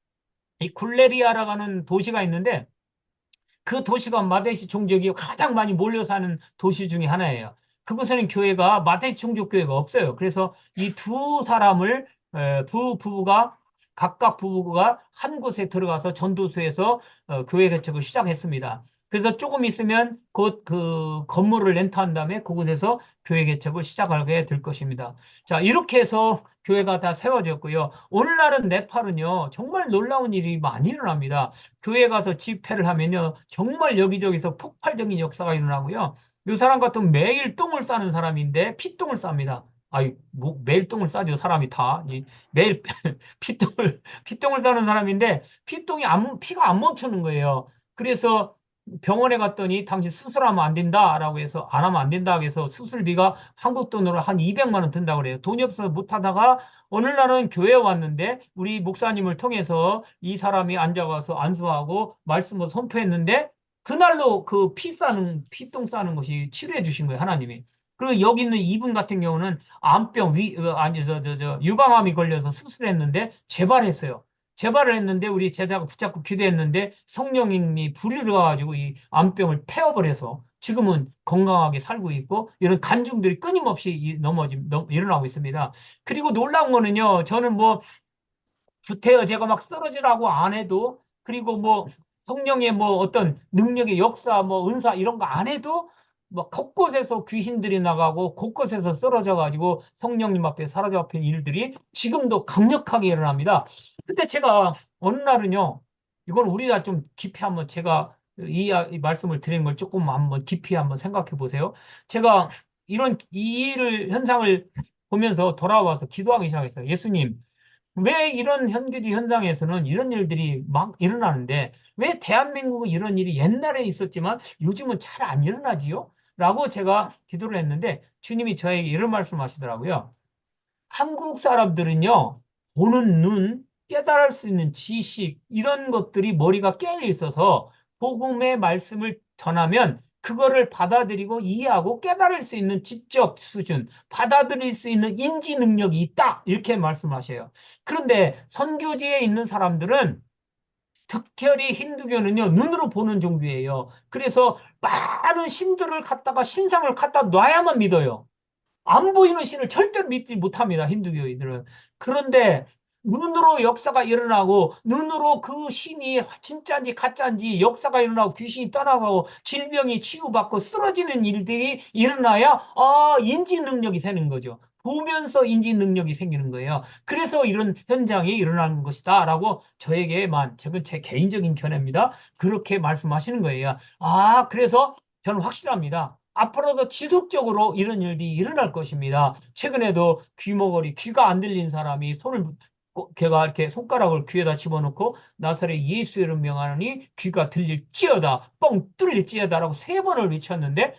이 굴레리아라고 하는 도시가 있는데 그 도시가 마데시 종족이 가장 많이 몰려 사는 도시 중에 하나예요. 그곳에는 교회가 마데시 종족 교회가 없어요. 그래서 이 두 사람을 부부가 각각 부부가 한 곳에 들어가서 전도소에서 교회 개척을 시작했습니다. 그래서 조금 있으면 곧 그 건물을 렌트한 다음에 그곳에서 교회 개척을 시작하게 될 것입니다. 자, 이렇게 해서 교회가 다 세워졌고요. 오늘날은 네팔은요, 정말 놀라운 일이 많이 일어납니다. 교회 가서 집회를 하면요, 정말 여기저기서 폭발적인 역사가 일어나고요. 이 사람 같은 매일 똥을 싸는 사람인데 피똥을 쌉니다. 아이, 뭐 매일 똥을 싸죠, 사람이 다. 매일 피똥을 싸는 사람인데 피가 안 멈추는 거예요. 그래서 병원에 갔더니 당신 수술하면 안 된다라고 해서 안 하면 안 된다고 해서 수술비가 한국 돈으로 한 200만 원 든다고 그래요. 돈이 없어서 못 하다가 어느 날은 교회에 왔는데 우리 목사님을 통해서 이 사람이 앉아가서 안수하고 말씀을 선포했는데 그날로 그 피똥 싸는 것이 치료해 주신 거예요, 하나님이. 그리고 여기 있는 이분 같은 경우는 암병 유방암이 걸려서 수술했는데 재발했어요. 재발을 했는데 우리 제자가 붙잡고 기도했는데 성령님이 불이 들어가지고 이 암병을 태워버려서 지금은 건강하게 살고 있고 이런 간증들이 끊임없이 일어나고 있습니다. 그리고 놀라운 거는요. 저는 뭐 주태여 제가 막 쓰러지라고 안 해도, 그리고 뭐 성령의 뭐 어떤 능력의 역사, 뭐 은사 이런 거 안 해도 뭐 곳곳에서 귀신들이 나가고 곳곳에서 쓰러져 가지고 성령님 앞에 사라져 버린 일들이 지금도 강력하게 일어납니다. 근데 제가 어느 날은요, 이건 우리가 좀 깊이 한번 제가 이 말씀을 드리는 걸 조금 한번 깊이 한번 생각해 보세요. 제가 이런 이 일을 현상을 보면서 돌아와서 기도하기 시작했어요. 예수님, 왜 이런 현기주 현장에서는 이런 일들이 막 일어나는데 왜 대한민국은 이런 일이 옛날에 있었지만 요즘은 잘 안 일어나지요? 라고 제가 기도를 했는데 주님이 저에게 이런 말씀 하시더라고요. 한국 사람들은요, 보는 눈, 깨달을 수 있는 지식, 이런 것들이 머리가 깨어 있어서 복음의 말씀을 전하면 그거를 받아들이고 이해하고 깨달을 수 있는 지적 수준, 받아들일 수 있는 인지 능력이 있다. 이렇게 말씀하셔요. 그런데 선교지에 있는 사람들은 특별히 힌두교는요, 눈으로 보는 종교예요. 그래서 많은 신들을 갖다가 신상을 갖다 놔야만 믿어요. 안 보이는 신을 절대로 믿지 못합니다, 힌두교인들은. 그런데 눈으로 역사가 일어나고 눈으로 그 신이 진짜인지 가짜인지 역사가 일어나고 귀신이 떠나가고 질병이 치유받고 쓰러지는 일들이 일어나야 인지 능력이 되는 거죠. 보면서 인지 능력이 생기는 거예요. 그래서 이런 현장이 일어나는 것이다라고 저에게만, 저건 제 개인적인 견해입니다. 그렇게 말씀하시는 거예요. 그래서 저는 확실합니다. 앞으로도 지속적으로 이런 일이 일어날 것입니다. 최근에도 귀머거리, 귀가 안 들린 사람이 걔가 이렇게 손가락을 귀에다 집어넣고 나사렛 예수 이름 명하니 귀가 들릴지어다, 뻥 뚫릴지어다라고 3번을 외쳤는데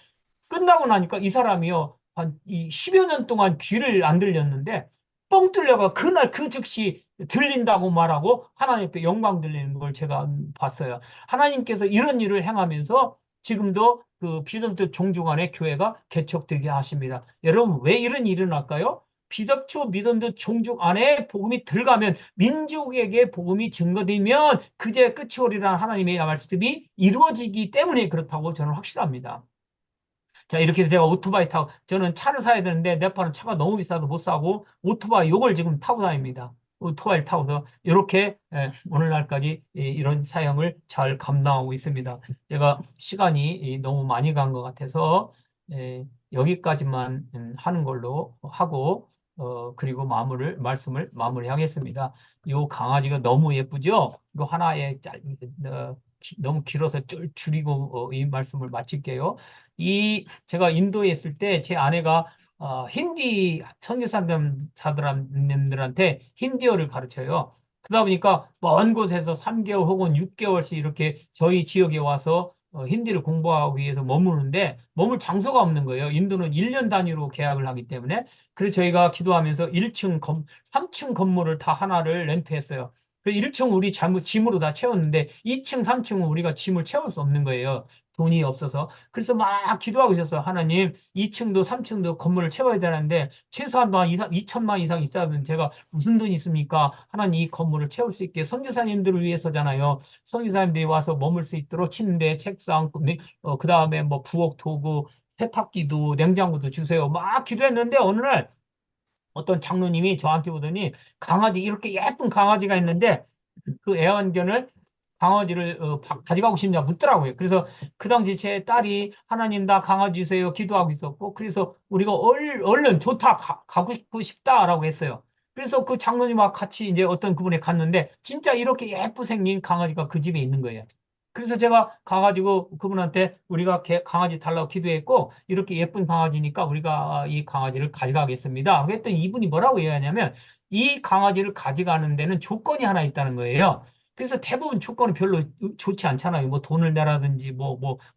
끝나고 나니까 이 사람이요, 한 10여 년 동안 귀를 안 들렸는데 뻥 뚫려가 그날 그 즉시 들린다고 말하고 하나님 앞에 영광 들리는 걸 제가 봤어요. 하나님께서 이런 일을 행하면서 지금도 그 비전트 종주간의 교회가 개척되게 하십니다. 여러분, 왜 이런 일이 일어날까요? 비덕초 믿음도 종족 안에 복음이 들어가면, 민족에게 복음이 증거되면 그제 끝이 오리라는 하나님의 말씀이 이루어지기 때문에 그렇다고 저는 확실합니다. 자, 이렇게 해서 제가 오토바이 타고, 저는 차를 사야 되는데, 네팔은 차가 너무 비싸서 못 사고, 오토바이 요걸 지금 타고 다닙니다. 오토바이를 타고서, 이렇게, 오늘날까지 이런 사역을 잘 감당하고 있습니다. 제가 시간이 너무 많이 간 것 같아서, 여기까지만 하는 걸로 하고, 그리고 말씀을 마무리하겠습니다. 요 강아지가 너무 예쁘죠? 이거 하나에 너무 길어서 줄이고, 이 말씀을 마칠게요. 제가 인도에 있을 때 제 아내가 힌디 선교사님들한테 힌디어를 가르쳐요. 그러다 보니까 먼 곳에서 3개월 혹은 6개월씩 이렇게 저희 지역에 와서 힌디를 공부하기 위해서 머무는데 머물 장소가 없는 거예요. 인도는 1년 단위로 계약을 하기 때문에. 그래서 저희가 기도하면서 3층 건물을 다 하나를 렌트했어요. 그래서 1층 우리 짐으로 다 채웠는데 2층, 3층은 우리가 짐을 채울 수 없는 거예요. 돈이 없어서. 그래서 막 기도하고 있었어요. 하나님, 2층도 3층도 건물을 채워야 되는데 최소한 한 2천만 이상 있어야 되는 제가 무슨 돈이 있습니까? 하나님, 이 건물을 채울 수 있게 선교사님들을 위해서잖아요. 선교사님들이 와서 머물 수 있도록 침대, 책상, 그다음에 뭐 부엌 도구, 세탁기도 냉장고도 주세요. 막 기도했는데 어느 날 어떤 장로님이 저한테 오더니 강아지, 이렇게 예쁜 강아지가 있는데 그 애완견을, 강아지를 가져가고 싶냐 묻더라고요. 그래서 그 당시 제 딸이 하나님 나 강아지 주세요 기도하고 있었고, 그래서 우리가 얼른 좋다, 가고 싶다라고 했어요. 그래서 그 장로님과 같이 이제 어떤 그분에 갔는데 진짜 이렇게 예쁘게 생긴 강아지가 그 집에 있는 거예요. 그래서 제가 가가지고 그분한테 우리가 강아지 달라고 기도했고, 이렇게 예쁜 강아지니까 우리가 이 강아지를 가져가겠습니다. 그랬더니 이분이 뭐라고 얘기하냐면 이 강아지를 가져가는 데는 조건이 하나 있다는 거예요. 그래서 대부분 조건이 별로 좋지 않잖아요. 뭐 돈을 내라든지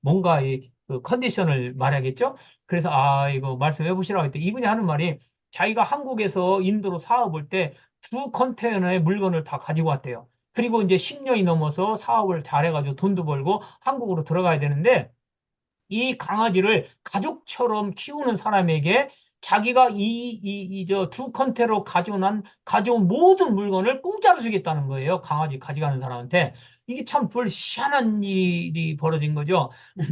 뭔가 그 컨디션을 말하겠죠. 그래서 이거 말씀해 보시라고 했더니 이분이 하는 말이, 자기가 한국에서 인도로 사업 올 때 2컨테이너의 물건을 다 가지고 왔대요. 그리고 이제 10년이 넘어서 사업을 잘해가지고 돈도 벌고 한국으로 들어가야 되는데, 이 강아지를 가족처럼 키우는 사람에게 자기가 저 2컨테이너 가져온 모든 물건을 공짜로 주겠다는 거예요. 강아지 가져가는 사람한테. 이게 참 별 희한한 일이 벌어진 거죠.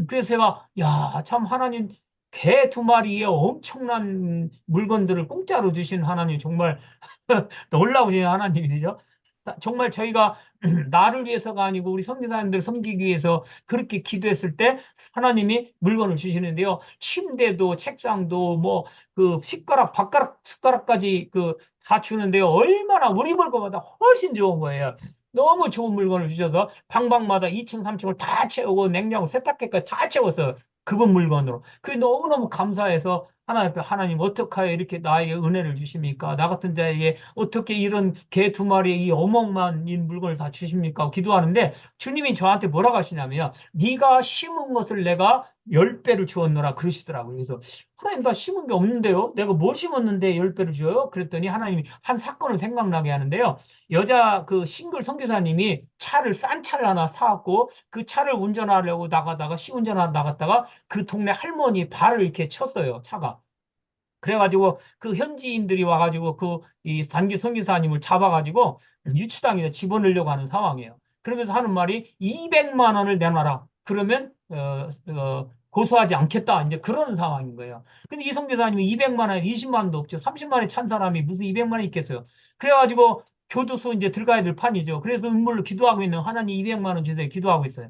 그래서 제가, 야, 참 하나님, 개 2마리에 엄청난 물건들을 공짜로 주신 하나님, 정말 놀라우신 하나님이죠. 정말 저희가 나를 위해서가 아니고 우리 선교사님들 섬기기 위해서 그렇게 기도했을 때 하나님이 물건을 주시는데요. 침대도 책상도 뭐 그 숟가락, 밥가락, 숟가락까지 그 다 주는데요. 얼마나 우리 물건보다 훨씬 좋은 거예요. 너무 좋은 물건을 주셔서 방방마다 2층, 3층을 다 채우고 냉장고, 세탁기까지 다 채웠어요. 그분 물건으로. 그게 너무너무 감사해서 하나님 앞에 하나님 어떡하여 이렇게 나에게 은혜를 주십니까? 나 같은 자에게 어떻게 이런 개 두 마리의 이 어마어마한 물건을 다 주십니까? 기도하는데 주님이 저한테 뭐라고 하시냐면요. 네가 심은 것을 내가 10배를 주었노라 그러시더라고요. 그래서 하나님 나 심은 게 없는데요. 내가 뭐 심었는데 10배를 줘요? 그랬더니 하나님이 한 사건을 생각나게 하는데요. 여자 그 싱글 선교사님이 싼 차를 하나 사갖고 그 차를 운전하려고 나가다가 시운전하러 나갔다가 그 동네 할머니 발을 이렇게 쳤어요. 차가. 그래가지고 그 현지인들이 와가지고 그 이 단기 선교사님을 잡아가지고 유치장에 집어넣으려고 하는 상황이에요. 그러면서 하는 말이 200만 원을 내놔라. 그러면 고소하지 않겠다. 이제 그런 상황인 거예요. 근데 이 선교사님이 200만 원, 20만 원도 없죠. 30만 원에 찬 사람이 무슨 200만 원 있겠어요. 그래가지고 교도소 이제 들어가야 될 판이죠. 그래서 눈물로 기도하고 있는 하나님 200만 원 주세요. 기도하고 있어요.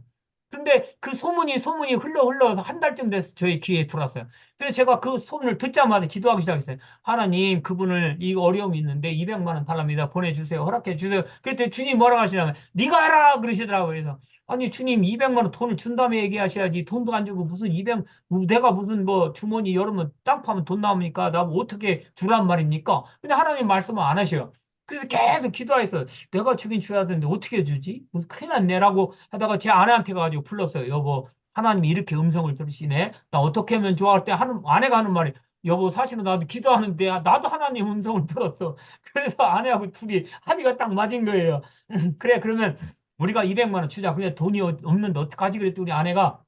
근데 그 소문이 흘러 한 달쯤 돼서 저희 귀에 들어왔어요. 그래서 제가 그 소문을 듣자마자 기도하기 시작했어요. 하나님, 그분을 이 어려움이 있는데 200만 원 달랍니다. 보내주세요. 허락해 주세요. 그랬더니 주님 뭐라고 하시냐면 네가 알아 그러시더라고요. 그래서 아니 주님 200만 원 돈을 준 다음에 얘기하셔야지 돈도 안 주고 무슨 200 내가 무슨 뭐 주머니 열으면 땅 파면 돈 나옵니까? 나 뭐 어떻게 주란 말입니까? 근데 하나님 말씀을 안 하셔요. 그래서 계속 기도했어요. 내가 주긴 줘야 되는데 어떻게 주지? 무슨 큰일 났네라고 하다가 제 아내한테 가가지고 불렀어요. 여보, 하나님이 이렇게 음성을 들으시네. 나 어떻게 하면 좋아할 때 아내가 하는 말이 여보, 사실은 나도 기도하는데 나도 하나님 음성을 들었어. 그래서 아내하고 둘이 합의가 딱 맞은 거예요. 그래, 그러면 우리가 200만 원 주자. 근데 돈이 없는데 어떡하지? 그랬더니 우리 아내가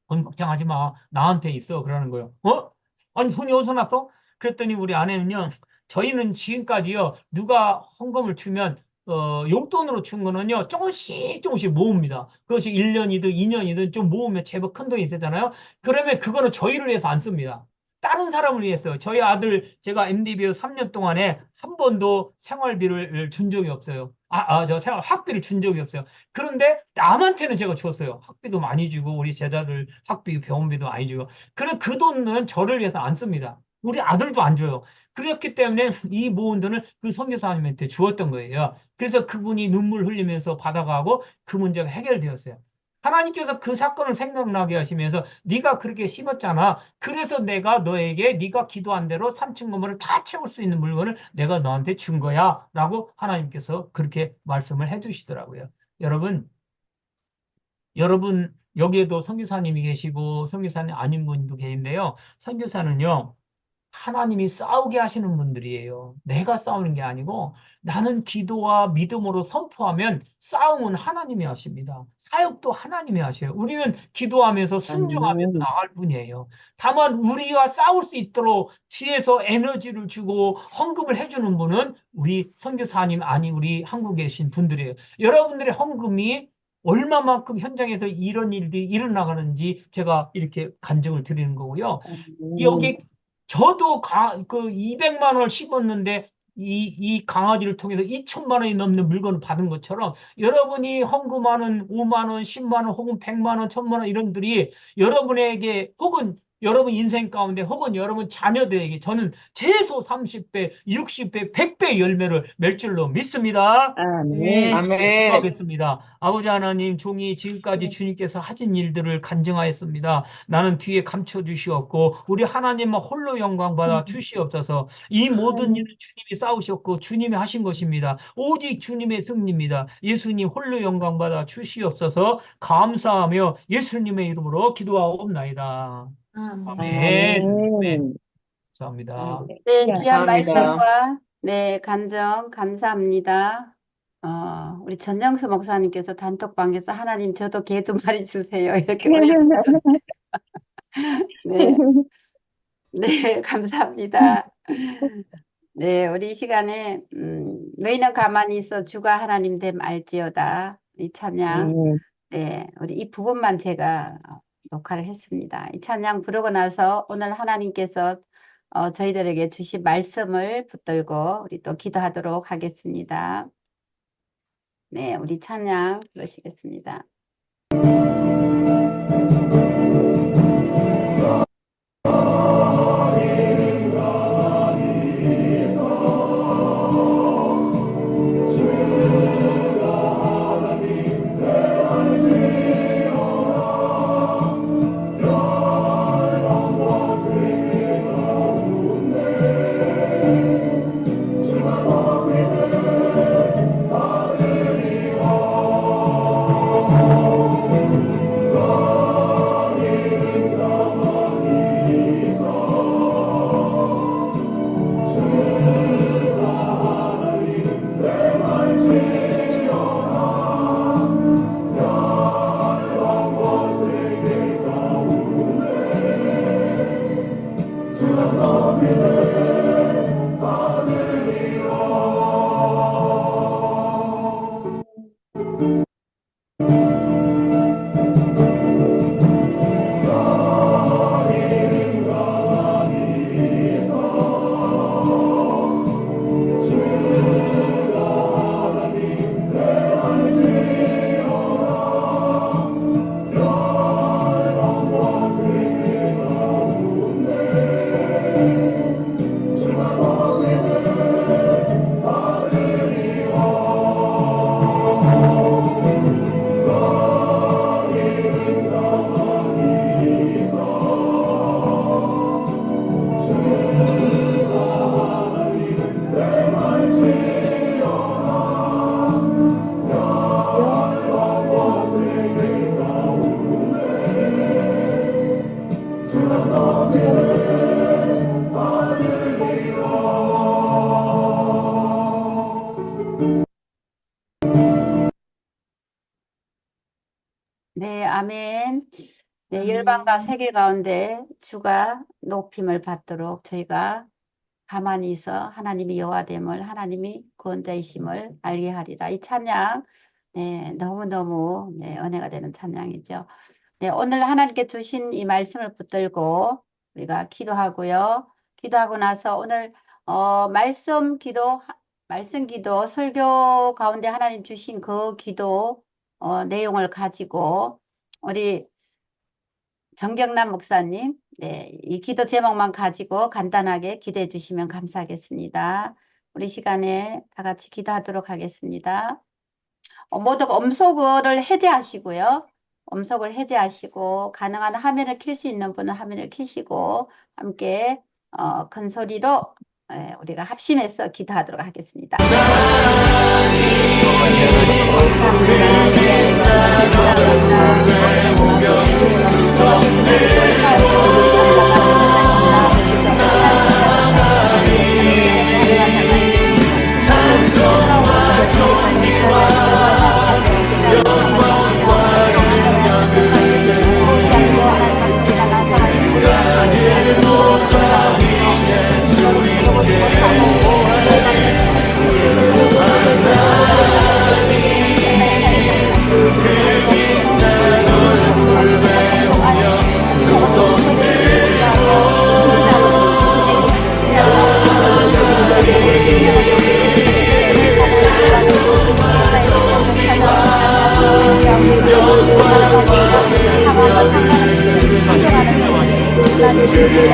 돈 걱정하지 마. 나한테 있어. 그러는 거예요. 어? 아니, 돈이 어디서 났어? 그랬더니 우리 아내는요, 저희는 지금까지요, 누가 헌금을 주면, 용돈으로 준 거는요, 조금씩 모읍니다. 그것이 1년이든 2년이든 좀 모으면 제법 큰 돈이 되잖아요. 그러면 그거는 저희를 위해서 안 씁니다. 다른 사람을 위해서요. 저희 아들, 제가 MDB 3년 동안에 한 번도 생활비를 준 적이 없어요. 학비를 준 적이 없어요. 그런데 남한테는 제가 줬어요. 학비도 많이 주고 우리 제자들 학비, 병원비도 많이 주고. 그래 그 돈은 저를 위해서 안 씁니다. 우리 아들도 안 줘요. 그렇기 때문에 이 모은 돈을 그 선교사님한테 주었던 거예요. 그래서 그분이 눈물 흘리면서 받아가고 그 문제가 해결되었어요. 하나님께서 그 사건을 생각나게 하시면서 네가 그렇게 심었잖아. 그래서 내가 너에게 네가 기도한 대로 3층 건물을 다 채울 수 있는 물건을 내가 너한테 준 거야. 라고 하나님께서 그렇게 말씀을 해주시더라고요. 여러분, 여기에도 선교사님이 계시고 선교사님 아닌 분도 계신데요. 선교사는요, 하나님이 싸우게 하시는 분들이에요. 내가 싸우는 게 아니고 나는 기도와 믿음으로 선포하면 싸움은 하나님이 하십니다. 사역도 하나님이 하셔요. 우리는 기도하면서 순종하면서 아멘. 나갈 뿐이에요. 다만 우리와 싸울 수 있도록 뒤에서 에너지를 주고 헌금을 해주는 분은 우리 선교사님 아니 우리 한국에 계신 분들이에요. 여러분들의 헌금이 얼마만큼 현장에서 이런 일들이 일어나가는지 제가 이렇게 간증을 드리는 거고요. 여기 저도 그 200만 원을 씹었는데 이 강아지를 통해서 2천만 원이 넘는 물건을 받은 것처럼 여러분이 헌금하는 5만 원, 10만 원, 혹은 100만 원, 1000만 원 이런들이 여러분에게 혹은 여러분 인생 가운데 혹은 여러분 자녀들에게 저는 최소 30배, 60배, 100배 열매를 맺 줄로 믿습니다. 아멘. 아멘. 기도하겠습니다. 아버지 하나님, 종이 지금까지 주님께서 하신 일들을 간증하였습니다. 나는 뒤에 감춰 주시옵고 우리 하나님만 홀로 영광 받아 주시옵소서. 이 모든 일은 주님이 싸우셨고 주님이 하신 것입니다. 오직 주님의 승리입니다. 예수님 홀로 영광 받아 주시옵소서. 감사하며 예수님의 이름으로 기도하옵나이다. 아멘. 아멘. 아멘. 감사합니다. 네, 귀한 감사합니다. 말씀과 네, 간증 감사합니다. 우리 전영수 목사님께서 단톡방에서 하나님 저도 개 두 마리 주세요. 이렇게 올려주셨 네, 네, 감사합니다. 네, 우리 이 시간에 너희는 가만히 있어 주가 하나님 됨 알지어다. 이 찬양 아멘. 네, 우리 이 부분만 제가 녹화를 했습니다. 이 찬양 부르고 나서 오늘 하나님께서 저희들에게 주신 말씀을 붙들고 우리 또 기도하도록 하겠습니다. 네, 우리 찬양 부르시겠습니다. 네, 아멘. 네, 열방과 세계 가운데 주가 높임을 받도록 저희가 가만히 있어 하나님이 여호와됨을, 하나님이 구원자이심을 알게 하리라. 이 찬양, 네, 너무너무 네, 은혜가 되는 찬양이죠. 네, 오늘 하나님께 주신 이 말씀을 붙들고 우리가 기도하고요. 기도하고 나서 오늘 말씀 기도, 설교 가운데 하나님 주신 그 기도 내용을 가지고 우리 정경남 목사님, 네, 이 기도 제목만 가지고 간단하게 기도해 주시면 감사하겠습니다. 우리 시간에 다 같이 기도하도록 하겠습니다. 모두 음소거를 해제하시고요. 음소거를 해제하시고 가능한 화면을 켤 수 있는 분은 화면을 켜시고 함께 큰 소리로 우리가 합심해서 기도하도록 하겠습니다.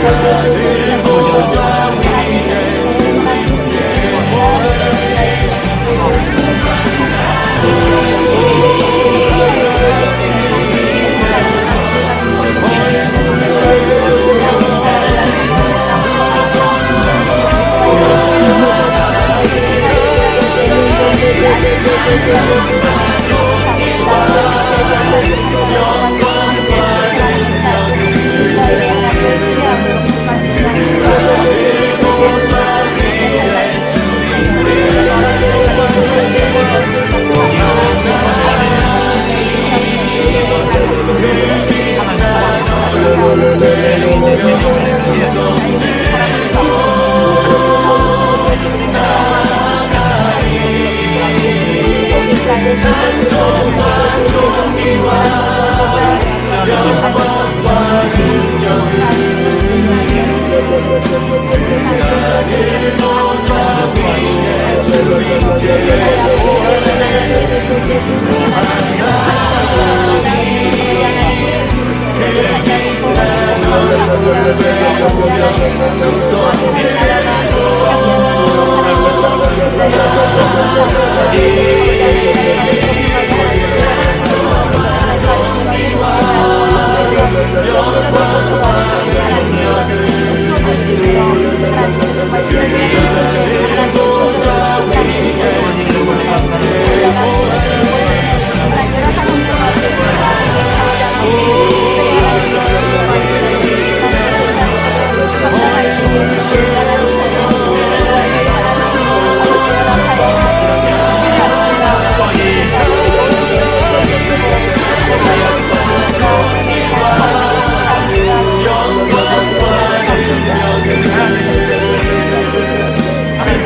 영광